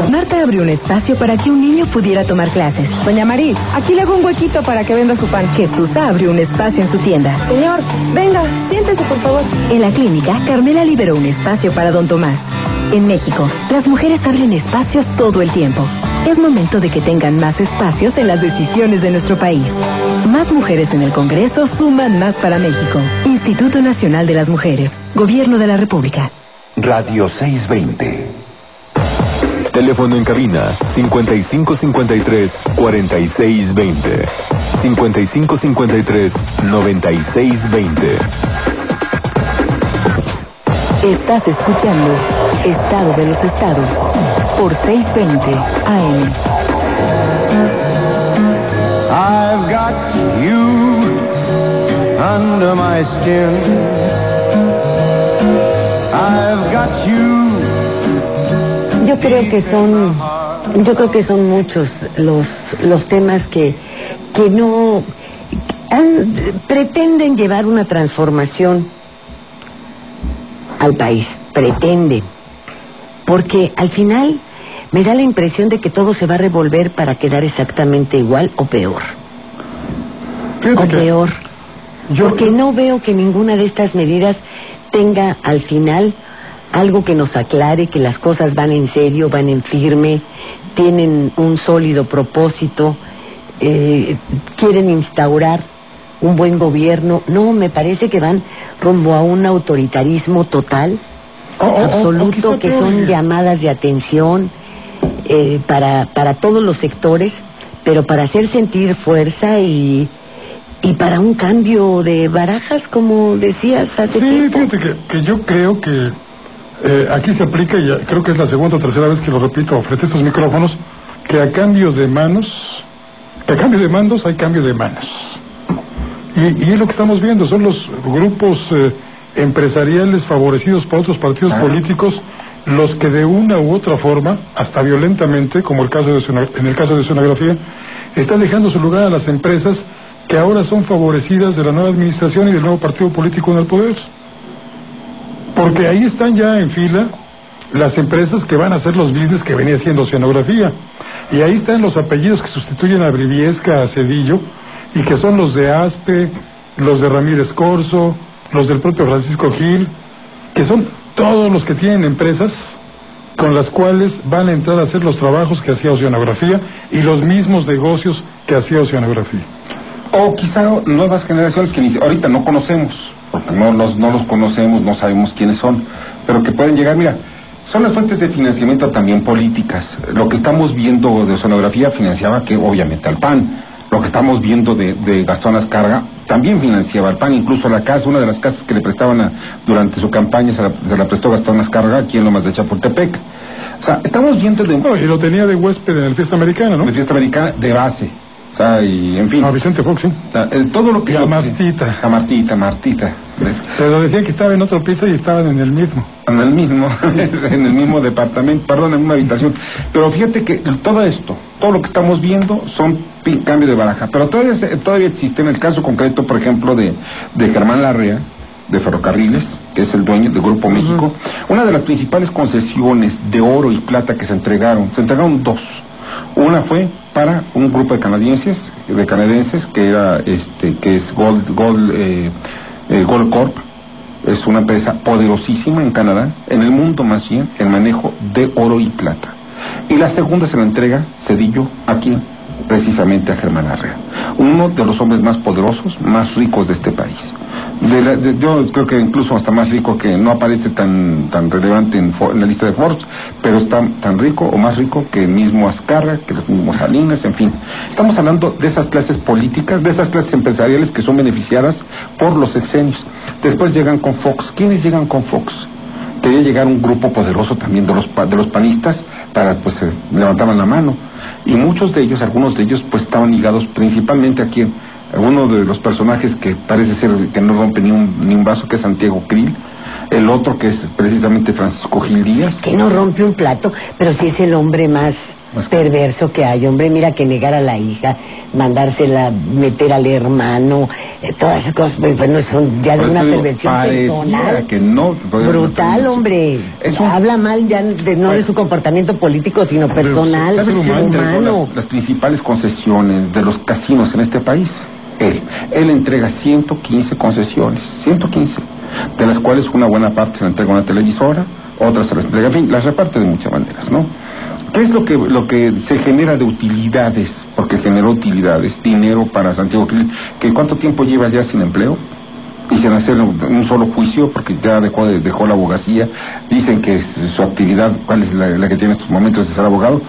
Marta abrió un espacio para que un niño pudiera tomar clases. Doña Marí, aquí le hago un huequito para que venda su pan. Jesús abrió un espacio en su tienda. Señor, venga, siéntese por favor. En la clínica, Carmela liberó un espacio para don Tomás. En México, las mujeres abren espacios todo el tiempo. Es momento de que tengan más espacios en las decisiones de nuestro país. Más mujeres en el Congreso suman más para México. Instituto Nacional de las Mujeres. Gobierno de la República. Radio 620. Teléfono en cabina 5553-4620. 5553-9620. Estás escuchando Estado de los Estados por 620 AM. I've got you under my skin. I've got you. Yo creo que son muchos los temas que no pretenden llevar una transformación al país, pretenden, porque al final me da la impresión de que todo se va a revolver para quedar exactamente igual o peor. Porque no veo que ninguna de estas medidas tenga al final algo que nos aclare que las cosas van en serio, van en firme, tienen un sólido propósito, quieren instaurar un buen gobierno. No, me parece que van rumbo a un autoritarismo total, absoluto, que son llamadas de atención para todos los sectores, pero para hacer sentir fuerza y para un cambio de barajas, como decías hace tiempo. Sí, fíjate que yo creo que aquí se aplica, y creo que es la segunda o tercera vez que lo repito frente a estos micrófonos, que a cambio de mandos hay cambio de manos. Y es lo que estamos viendo, son los grupos empresariales favorecidos por otros partidos políticos los que de una u otra forma, hasta violentamente, como en el caso de Sonografía, están dejando su lugar a las empresas que ahora son favorecidas de la nueva administración y del nuevo partido político en el poder. Porque ahí están ya en fila las empresas que van a hacer los business que venía haciendo Oceanografía. Y ahí están los apellidos que sustituyen a Briviesca, a Cedillo, y que son los de Aspe, los de Ramírez Corso, los del propio Francisco Gil, que son todos los que tienen empresas con las cuales van a entrar a hacer los trabajos que hacía Oceanografía y los mismos negocios que hacía Oceanografía. O quizá nuevas generaciones que ahorita no conocemos, porque no los conocemos, no sabemos quiénes son, pero que pueden llegar. Mira, son las fuentes de financiamiento también políticas. Lo que estamos viendo de Oceanografía financiaba que obviamente al PAN. Lo que estamos viendo de Gastón Azcárraga también financiaba al PAN. Incluso la casa, una de las casas que le prestaban durante su campaña se la prestó Gastón Azcárraga aquí en Lomas de Chapultepec. O sea, estamos viendo y lo tenía de huésped en el Fiesta Americana, ¿no? De Fiesta Americana de base. O sea, y en fin. A Vicente Fox, sí. Todo lo que... A Martita. A Martita. Pero decían que estaba en otro piso y estaban en el mismo. En el mismo departamento, perdón, en la misma habitación. Pero fíjate que todo esto, todo lo que estamos viendo son cambio de baraja. Pero todavía existe, en el caso concreto, por ejemplo, de Germán Larrea, de Ferrocarriles, que es el dueño del Grupo México. Una de las principales concesiones de oro y plata que se entregaron dos. Una fue para un grupo de canadienses que era que es Gold Corp. Es una empresa poderosísima en Canadá, en el mundo más bien, el manejo de oro y plata. Y la segunda se la entrega Zedillo aquí, precisamente a Germán Larrea, uno de los hombres más poderosos, más ricos de este país. Yo creo que incluso hasta más rico, que no aparece tan relevante en la lista de Forbes, pero está tan rico o más rico que el mismo Azcárraga, que los mismos Salinas, en fin. Estamos hablando de esas clases políticas, de esas clases empresariales que son beneficiadas por los sexenios. Después llegan con Fox. ¿Quiénes llegan con Fox? Quería llegar un grupo poderoso también de los panistas, para pues levantaban la mano, y muchos de ellos, algunos de ellos pues estaban ligados principalmente aquí. Uno de los personajes que parece ser que no rompe ni un vaso, que es Santiago Krill. El otro que es precisamente Francisco Gil Díaz. Que no rompe un plato, pero sí es el hombre más perverso que hay. Hombre, mira, que negar a la hija, mandársela, meter al hermano, todas esas cosas, bueno, son ya de una perversión personal. Que no, brutal, hombre. Habla mal ya no de su comportamiento político, sino personal, ¿sabes quién humano. Las principales concesiones de los casinos en este país? Él entrega 115 concesiones, 115, de las cuales una buena parte se le entrega a una televisora, otras se las entrega, en fin, las reparte de muchas maneras, ¿no? ¿Qué es lo que se genera de utilidades? Porque generó utilidades, dinero para Santiago Krill, que ¿cuánto tiempo lleva ya sin empleo? Y sin hacer un solo juicio, porque ya dejó la abogacía. Dicen que su actividad, ¿cuál es la que tiene en estos momentos de ser abogado?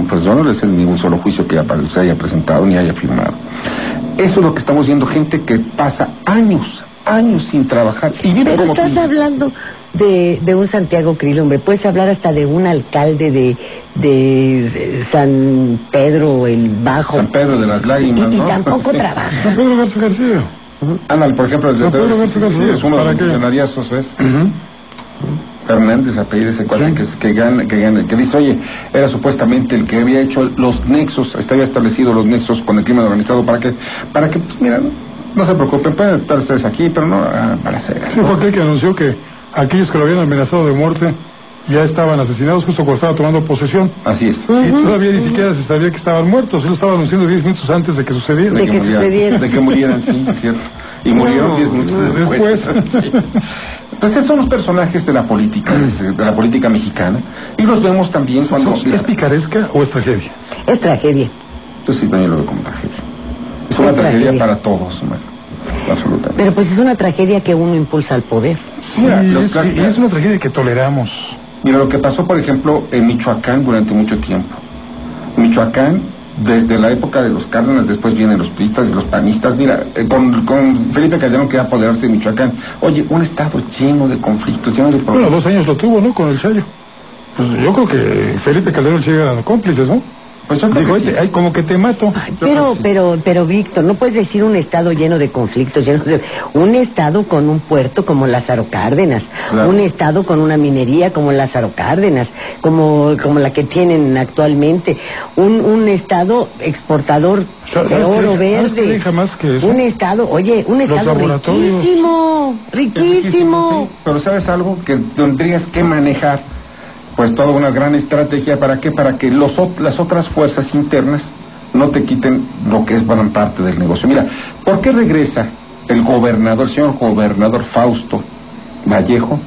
Pues yo no le sé ningún solo juicio que se haya presentado ni haya firmado. Eso es lo que estamos viendo, gente que pasa años sin trabajar y vive. Pero estás hablando de un Santiago Krill, hombre. Puedes hablar hasta de un alcalde de San Pedro el Bajo. San Pedro de las Lágrimas, y ¿no? tampoco trabaja. San Pedro García. Ándale, por ejemplo, el San Pedro García es uno de los millonariazos, ¿ves? Fernández, apellido ese cuate, que gana, que dice, oye, era supuestamente el que había hecho los nexos, había establecido los nexos con el crimen organizado, para que pues mira, no se preocupen, pueden estar ustedes aquí, pero no para hacer. Sí, fue aquel que anunció que aquellos que lo habían amenazado de muerte ya estaban asesinados justo cuando estaba tomando posesión. Así es. Y todavía ni siquiera se sabía que estaban muertos, él lo estaba anunciando 10 minutos antes de que sucediera. De que murieran, sí, es cierto. Y murieron 10 minutos después. Sí. Entonces son los personajes de la política, de la política mexicana, y los vemos también cuando... ¿Es picaresca o es tragedia? Es tragedia. Yo sí también lo veo como tragedia. Es una tragedia para todos, bueno, absolutamente. Pero pues es una tragedia que uno impulsa al poder. Sí, es una tragedia que toleramos. Mira, lo que pasó, por ejemplo, en Michoacán durante mucho tiempo. Michoacán, desde la época de los Cárdenas, después vienen los priistas y los panistas. Mira, con Felipe Calderón quería apoderarse de Michoacán. Oye, un estado lleno de conflictos, lleno de problemas. Bueno, 2 años lo tuvo, ¿no? Con el Chayo. Pues yo creo que Felipe Calderón llega dando cómplices, ¿no? Pues yo dijo, ay, como que te mato. Ay, pero Víctor, no puedes decir un estado lleno de conflictos, un estado con un puerto como Lázaro Cárdenas, claro. Un estado con una minería como Lázaro Cárdenas, como la que tienen actualmente, un estado exportador de oro verde, jamás que eso? Un estado riquísimo. Sí, pero ¿sabes algo? Que tendrías que manejar pues toda una gran estrategia. ¿Para qué? Para que las otras fuerzas internas no te quiten lo que es gran parte del negocio. Mira, ¿por qué regresa el señor gobernador Fausto Vallejo?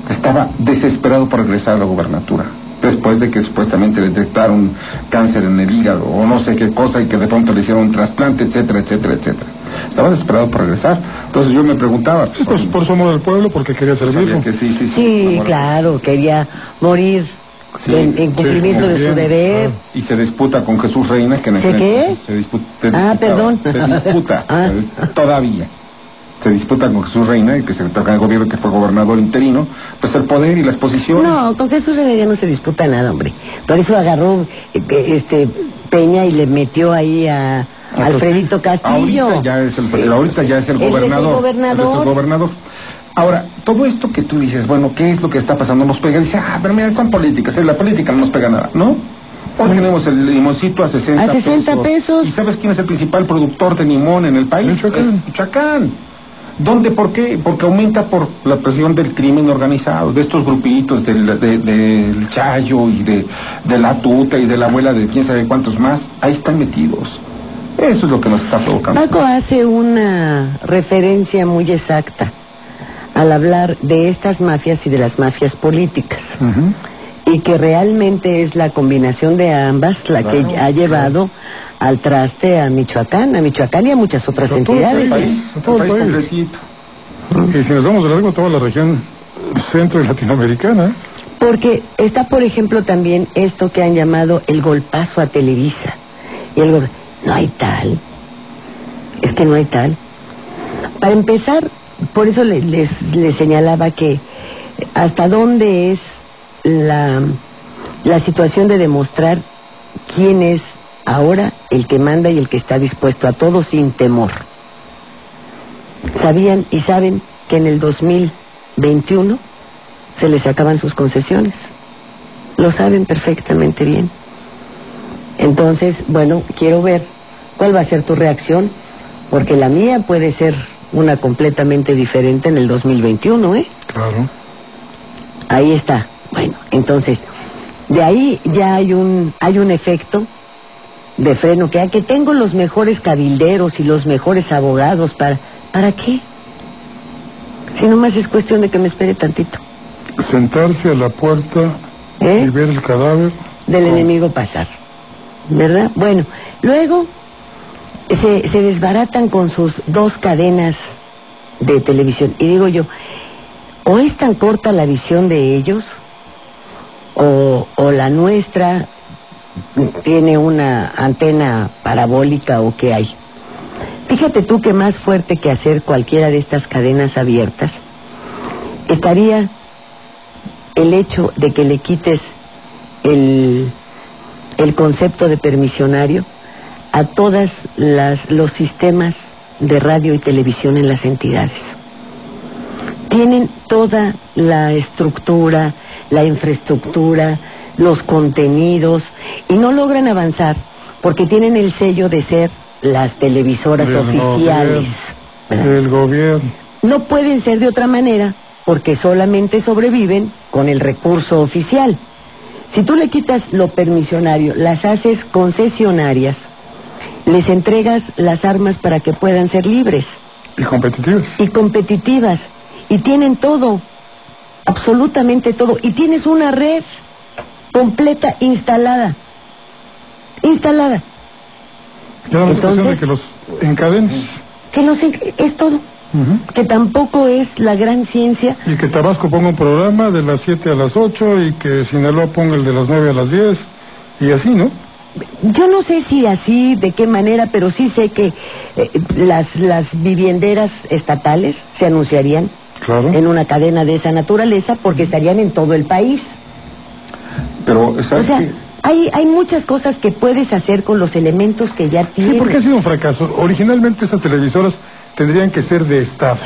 Estaba desesperado por regresar a la gubernatura, después de que supuestamente le detectaron cáncer en el hígado o no sé qué cosa, y que de pronto le hicieron un trasplante, etcétera, etcétera, etcétera. Estaba desesperado por regresar. Entonces yo me preguntaba... Pues, por su amor al pueblo, porque quería servirlo. Sí, claro, quería morir en cumplimiento de su deber. Y se disputa con Jesús Reina, que en se disputa. Perdón. Se disputa, todavía. Se disputa con Jesús Reina, y que se toca el gobierno, que fue gobernador interino, pues el poder y las posiciones. No, con Jesús Reina ya no se disputa nada, hombre. Por eso agarró Peña y le metió ahí a Alfredito Castillo. Ahorita ya es el gobernador. Ahora, todo esto que tú dices, bueno, ¿qué es lo que está pasando? Nos pega, dice, pero mira, son políticas, la política no nos pega nada, ¿no? Hoy tenemos el limoncito a 60 pesos. ¿Y sabes quién es el principal productor de limón en el país? Michoacán. ¿Dónde? ¿Por qué? Porque aumenta por la presión del crimen organizado, de estos grupitos del Chayo y de la Tuta y de la abuela de quién sabe cuántos más. Ahí están metidos. Eso es lo que nos está provocando. Paco hace una referencia muy exacta al hablar de estas mafias y de las mafias políticas. y que realmente es la combinación de ambas la que ha llevado al traste a Michoacán y a muchas otras entidades. Todo el país completito. Y si nos vamos de largo, toda la región centro y latinoamericana. Porque está, por ejemplo, también esto que han llamado el golpazo a Televisa. Y no hay tal. Es que no hay tal. Para empezar, por eso les señalaba que hasta dónde es la situación de demostrar quién es ahora el que manda y el que está dispuesto a todo sin temor. Sabían y saben que en el 2021 se les acaban sus concesiones. Lo saben perfectamente bien. Entonces, bueno, quiero ver cuál va a ser tu reacción, porque la mía puede ser una completamente diferente en el 2021, ¿eh? Claro. Ahí está. Bueno, entonces, de ahí ya hay un efecto de freno, que tengo los mejores cabilderos y los mejores abogados ¿para qué? Si nomás es cuestión de que me espere tantito. Sentarse a la puerta y ver el cadáver del enemigo pasar, ¿verdad? Bueno, luego se desbaratan con sus 2 cadenas de televisión. Y digo yo, o es tan corta la visión de ellos, o la nuestra tiene una antena parabólica, o qué hay. Fíjate tú que más fuerte que hacer cualquiera de estas cadenas abiertas estaría el hecho de que le quites el concepto de permisionario a todos los sistemas de radio y televisión en las entidades. Tienen toda la estructura, la infraestructura, los contenidos, y no logran avanzar porque tienen el sello de ser las televisoras oficiales. El gobierno. No pueden ser de otra manera porque solamente sobreviven con el recurso oficial. Si tú le quitas lo permisionario, las haces concesionarias, les entregas las armas para que puedan ser libres. Y competitivas. Y competitivas. Y tienen todo, absolutamente todo. Y tienes una red completa instalada. Ya no es cuestión de que los encadenes. Es todo. Que tampoco es la gran ciencia. Y que Tabasco ponga un programa de las 7 a las 8 y que Sinaloa ponga el de las 9 a las 10 y así, ¿no? Yo no sé si así, de qué manera, pero sí sé que las vivienderas estatales se anunciarían en una cadena de esa naturaleza porque estarían en todo el país. Pero, ¿sabes qué? Hay muchas cosas que puedes hacer con los elementos que ya tienes. Sí, porque ha sido un fracaso. Originalmente esas televisoras tendrían que ser de Estado,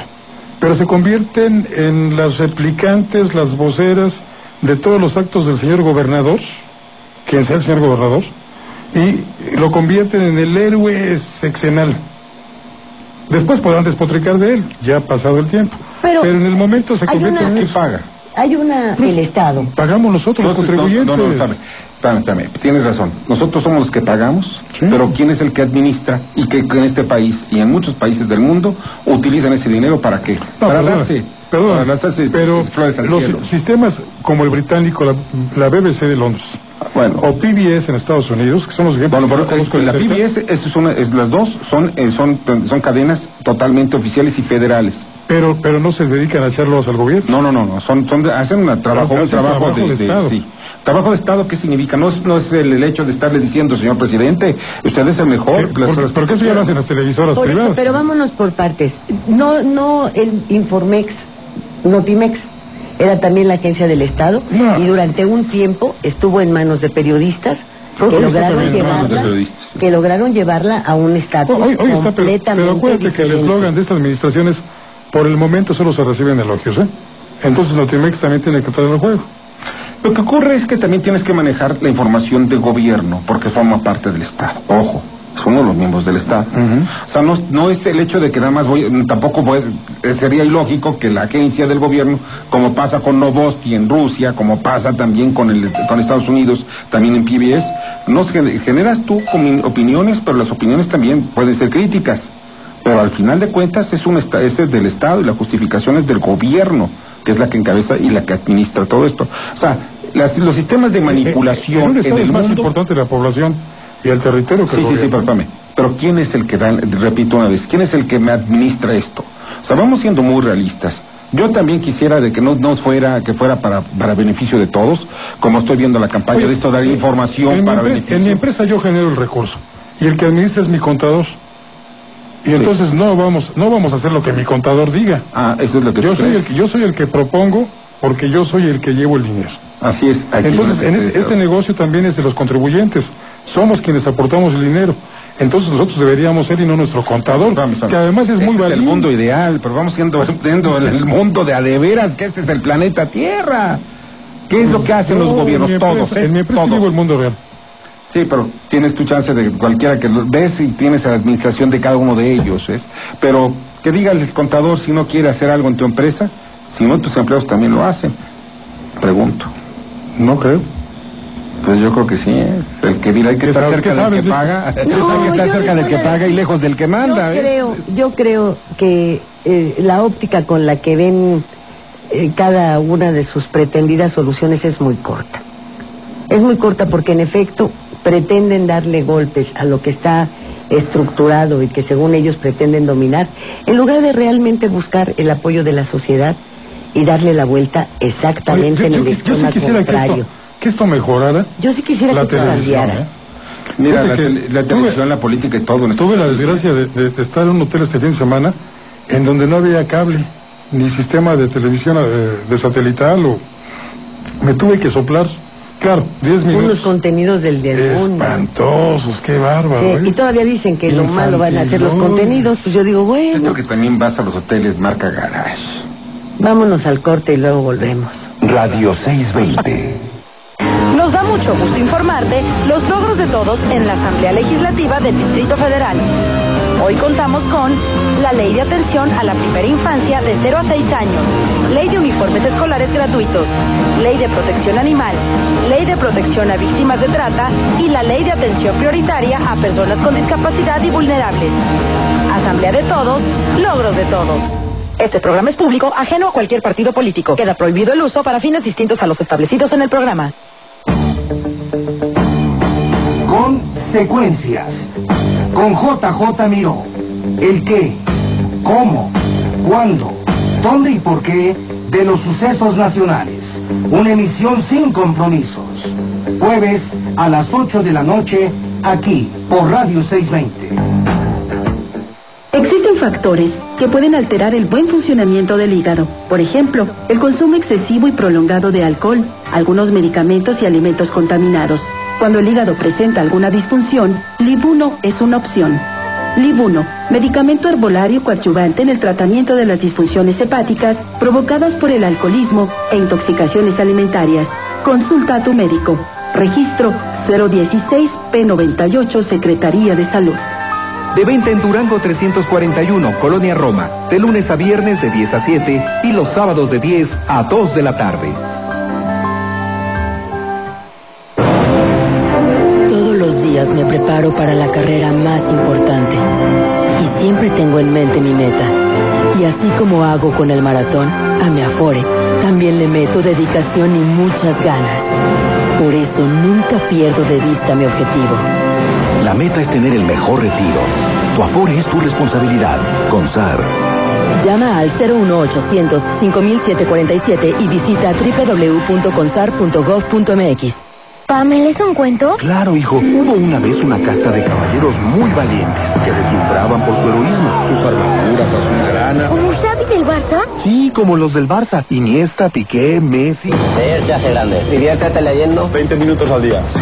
pero se convierten en las replicantes, las voceras de todos los actos del señor gobernador, quien sea el señor gobernador, y lo convierten en el héroe sexenal. Después podrán despotricar de él, ya ha pasado el tiempo. Pero en el momento se convierte en eso. Paga. El Estado. Pagamos nosotros, los contribuyentes. No, espérame, tienes razón. Nosotros somos los que pagamos, pero ¿quién es el que administra? Y que en este país y en muchos países del mundo utilizan ese dinero ¿para qué? Para lanzarse pero los sistemas como el británico, la BBC de Londres, o PBS en Estados Unidos, que son los ejemplos. La PBS, las dos son cadenas totalmente oficiales y federales. Pero no se dedican a echarlos al gobierno. No, hacen un trabajo de Estado. Sí. Trabajo de Estado, ¿qué significa? No es el hecho de estarle diciendo, señor presidente, usted es el mejor. ¿Por qué eso ya lo hacen las televisoras privadas? Pero vámonos por partes. No el Informex, Notimex, era también la agencia del Estado, y durante un tiempo estuvo en manos de periodistas que lograron llevarla a un estatus completamente pero acuérdate que el eslogan de estas administraciones, por el momento solo se reciben elogios, Entonces Notimex también tiene que entrar en el juego. Lo que ocurre es que también tienes que manejar la información de gobierno, porque forma parte del Estado. Ojo, es uno de los miembros del Estado. O sea, no es el hecho de que nada más sería ilógico que la agencia del gobierno, como pasa con Novosti en Rusia, como pasa también con Estados Unidos, también en PBS, generas tú opiniones, pero las opiniones también pueden ser críticas. Pero al final de cuentas es del Estado y la justificación es del gobierno, que es la que encabeza y la que administra todo esto. O sea, Los sistemas de manipulación en un estado en el es más mundo... importante la población y el territorio que el Sí, gobierno. pero espérame. Pero ¿quién es el que da, repito una vez, quién es el que me administra esto? O sea, vamos siendo muy realistas. Yo también quisiera de que no fuera, que fuera para beneficio de todos, como estoy viendo la campaña. Oye, de esto, dar información para beneficio. En mi empresa yo genero el recurso y el que administra es mi contador. Y entonces no vamos a hacer lo que mi contador diga. Eso es lo que yo soy el que propongo, porque yo soy el que llevo el dinero. Así es. Entonces, este negocio también es de los contribuyentes. Somos quienes aportamos el dinero. Entonces nosotros deberíamos ser y no nuestro contador, que además es muy valiente. Es el mundo valiente. ideal, pero vamos siendo el mundo de a de veras, que este es el planeta Tierra. ¿Qué es lo que hacen los gobiernos? Todos, En mi empresa todos. vivo el mundo real. Sí, pero tienes tu chance de cualquiera que lo ves y tienes a la administración de cada uno de ellos, ¿ves? Pero que diga el contador si no quiere hacer algo en tu empresa, si no tus empleados también lo hacen. Pregunto. No creo. Pues yo creo que sí, ¿eh? El que dirá que está cerca del que paga, que está cerca del que paga y lejos del que manda. Yo creo que la óptica con la que ven cada una de sus pretendidas soluciones es muy corta. Es muy corta porque en efecto pretenden darle golpes a lo que está estructurado y que según ellos pretenden dominar, en lugar de realmente buscar el apoyo de la sociedad y darle la vuelta exactamente en el esquema contrario. Que esto mejorara. Yo sí quisiera que esto cambiara. Mira, la televisión, la política y todo. Tuve la desgracia de estar en un hotel este fin de semana en donde no había cable ni sistema de televisión de satelital. Me tuve que soplar, claro, 10 minutos. Unos contenidos del mundo. Espantosos, qué bárbaro. Sí, y todavía dicen que lo malo van a ser los contenidos. Pues yo digo, bueno. Siento que también vas a los hoteles marca Garage. Vámonos al corte y luego volvemos. Radio 620. Nos da mucho gusto informarte los logros de todos en la Asamblea Legislativa del Distrito Federal. Hoy contamos con la Ley de Atención a la Primera Infancia de 0 a 6 años, Ley de Uniformes Escolares Gratuitos, Ley de Protección Animal, Ley de Protección a Víctimas de Trata y la Ley de Atención Prioritaria a Personas con Discapacidad y Vulnerables. Asamblea de todos, logros de todos. Este programa es público, ajeno a cualquier partido político. Queda prohibido el uso para fines distintos a los establecidos en el programa. Consecuencias. Con JJ Miró. El qué, cómo, cuándo, dónde y por qué de los sucesos nacionales. Una emisión sin compromisos. Jueves a las 8 de la noche, aquí, por Radio 620. Existen factores que pueden alterar el buen funcionamiento del hígado. Por ejemplo, el consumo excesivo y prolongado de alcohol, algunos medicamentos y alimentos contaminados. Cuando el hígado presenta alguna disfunción, Libuno es una opción. Libuno, medicamento herbolario coadyuvante en el tratamiento de las disfunciones hepáticas provocadas por el alcoholismo e intoxicaciones alimentarias. Consulta a tu médico. Registro 016 P98 Secretaría de Salud. De venta en Durango 341, Colonia Roma, de lunes a viernes de 10 a 7 y los sábados de 10 a 2 de la tarde. Todos los días me preparo para la carrera más importante y siempre tengo en mente mi meta. Y así como hago con el maratón, a mi Afore también le meto dedicación y muchas ganas. Por eso nunca pierdo de vista mi objetivo. La meta es tener el mejor retiro. Tu Afore es tu responsabilidad. CONSAR. Llama al 01800 5747 y visita www.consar.gov.mx. ¿Pa, me lees un cuento? Claro, hijo. Hubo una vez una casta de caballeros muy valientes que deslumbraban por su heroísmo, sus armaduras azulgrana. ¿Como Xavi del Barça? Sí, como los del Barça. Iniesta, Piqué, Messi. Leer te hace grande. Diviértete leyendo. 20 minutos al día. Sí,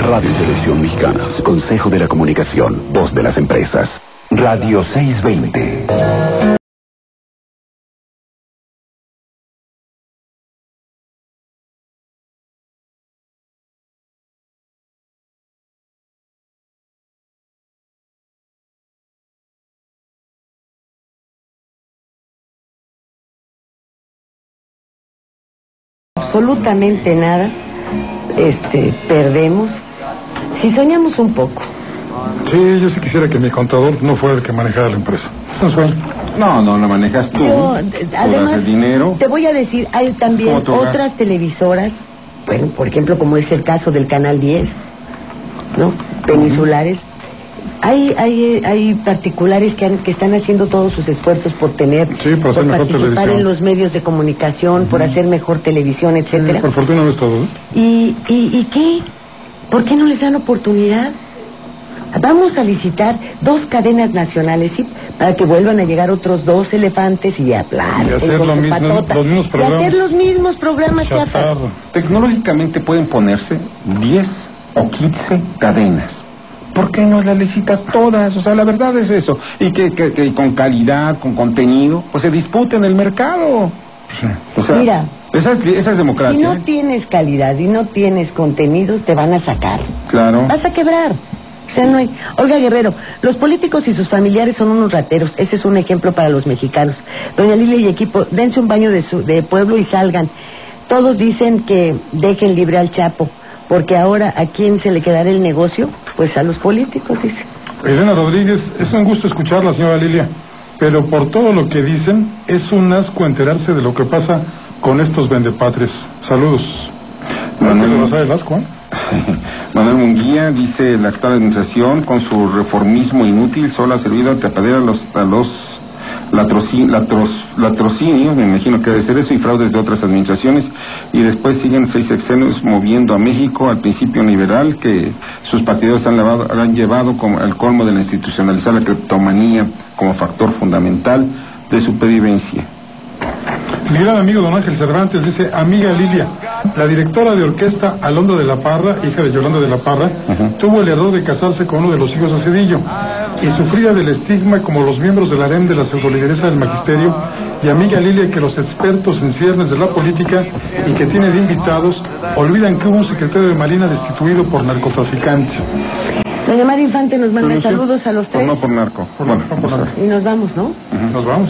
Radio y Televisión Mexicanas. Consejo de la Comunicación. Voz de las empresas. Radio 620. Absolutamente nada perdemos si soñamos un poco. Sí, yo sí quisiera que mi contador no fuera el que manejara la empresa. Es un sueño. No, la manejas tú. Además, el dinero. te voy a decir, hay también otras televisoras bueno, por ejemplo, como es el caso del Canal 10, ¿no? Peninsulares. Hay particulares que están haciendo todos sus esfuerzos por participar en los medios de comunicación, por hacer mejor televisión, etcétera. Por fortuna no es todo, ¿eh? ¿Y qué? ¿Por qué no les dan oportunidad? Vamos a licitar 2 cadenas nacionales, ¿sí? Para que vuelvan a llegar otros 2 elefantes y aplasten y hacer con los su mismos patota. programas. Y hacer los mismos programas chafas. Tecnológicamente pueden ponerse 10 o 15 cadenas. ¿Por qué no las licitas todas? O sea, la verdad es eso. Y que con calidad, con contenido, pues se disputen el mercado. Sí. O sea, mira, esa es democracia. Si no tienes calidad y no tienes contenidos, te van a sacar. Claro. Vas a quebrar. O sea, no hay... Olga Guerrero, los políticos y sus familiares son unos rateros. Ese es un ejemplo para los mexicanos. Doña Lilia y equipo, dense un baño de pueblo y salgan. Todos dicen que dejen libre al Chapo, porque ahora ¿a quién se le quedará el negocio? Pues a los políticos, dice. Elena Rodríguez, es un gusto escucharla, señora Lilia, pero por todo lo que dicen, es un asco enterarse de lo que pasa con estos vendepatres. Saludos. Manuel, ¿Te vas a dar el asco, Manuel Munguía dice: la actual administración, con su reformismo inútil, solo ha servido a tapadera a los latrocinios, me imagino que debe ser eso, y fraudes de otras administraciones, y después siguen 6 sexenios moviendo a México al principio liberal que sus partidarios han llevado como al colmo de la institucionalizar la cleptomanía como factor fundamental de su pervivencia. Mi gran amigo don Ángel Cervantes dice: amiga Lilia, la directora de orquesta Alondra de la Parra, hija de Yolanda de la Parra, tuvo el error de casarse con uno de los hijos de Cedillo y sufría del estigma como los miembros del harem de la pseudolideresa del magisterio. Y amiga Lilia, que los expertos en ciernes de la política y que tiene de invitados olvidan que hubo un secretario de Marina destituido por narcotraficante. Doña María Infante nos manda saludos a los 3. No por narco. Y nos vamos, ¿no? Nos vamos.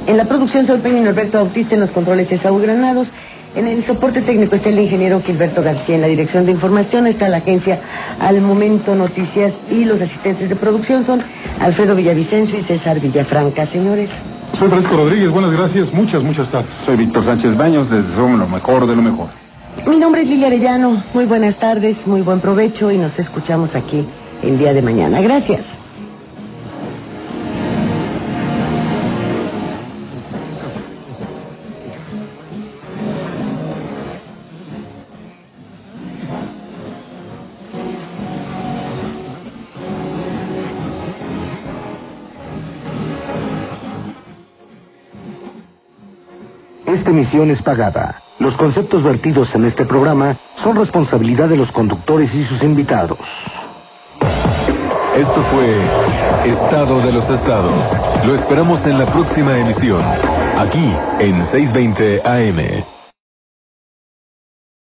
En la producción soy Peña y Norberto Bautista, en los controles es Saúl Granados. En el soporte técnico está el ingeniero Gilberto García. En la dirección de información está la agencia Al Momento Noticias y los asistentes de producción son Alfredo Villavicencio y César Villafranca. Señores. Soy Francisco Rodríguez, buenas gracias, muchas tardes. Soy Víctor Sánchez Baños, les deseo lo mejor de lo mejor. Mi nombre es Lilia Arellano, muy buenas tardes, muy buen provecho y nos escuchamos aquí el día de mañana. Gracias. Esta emisión es pagada. Los conceptos vertidos en este programa son responsabilidad de los conductores y sus invitados. Esto fue Estado de los Estados. Lo esperamos en la próxima emisión, aquí en 620 AM.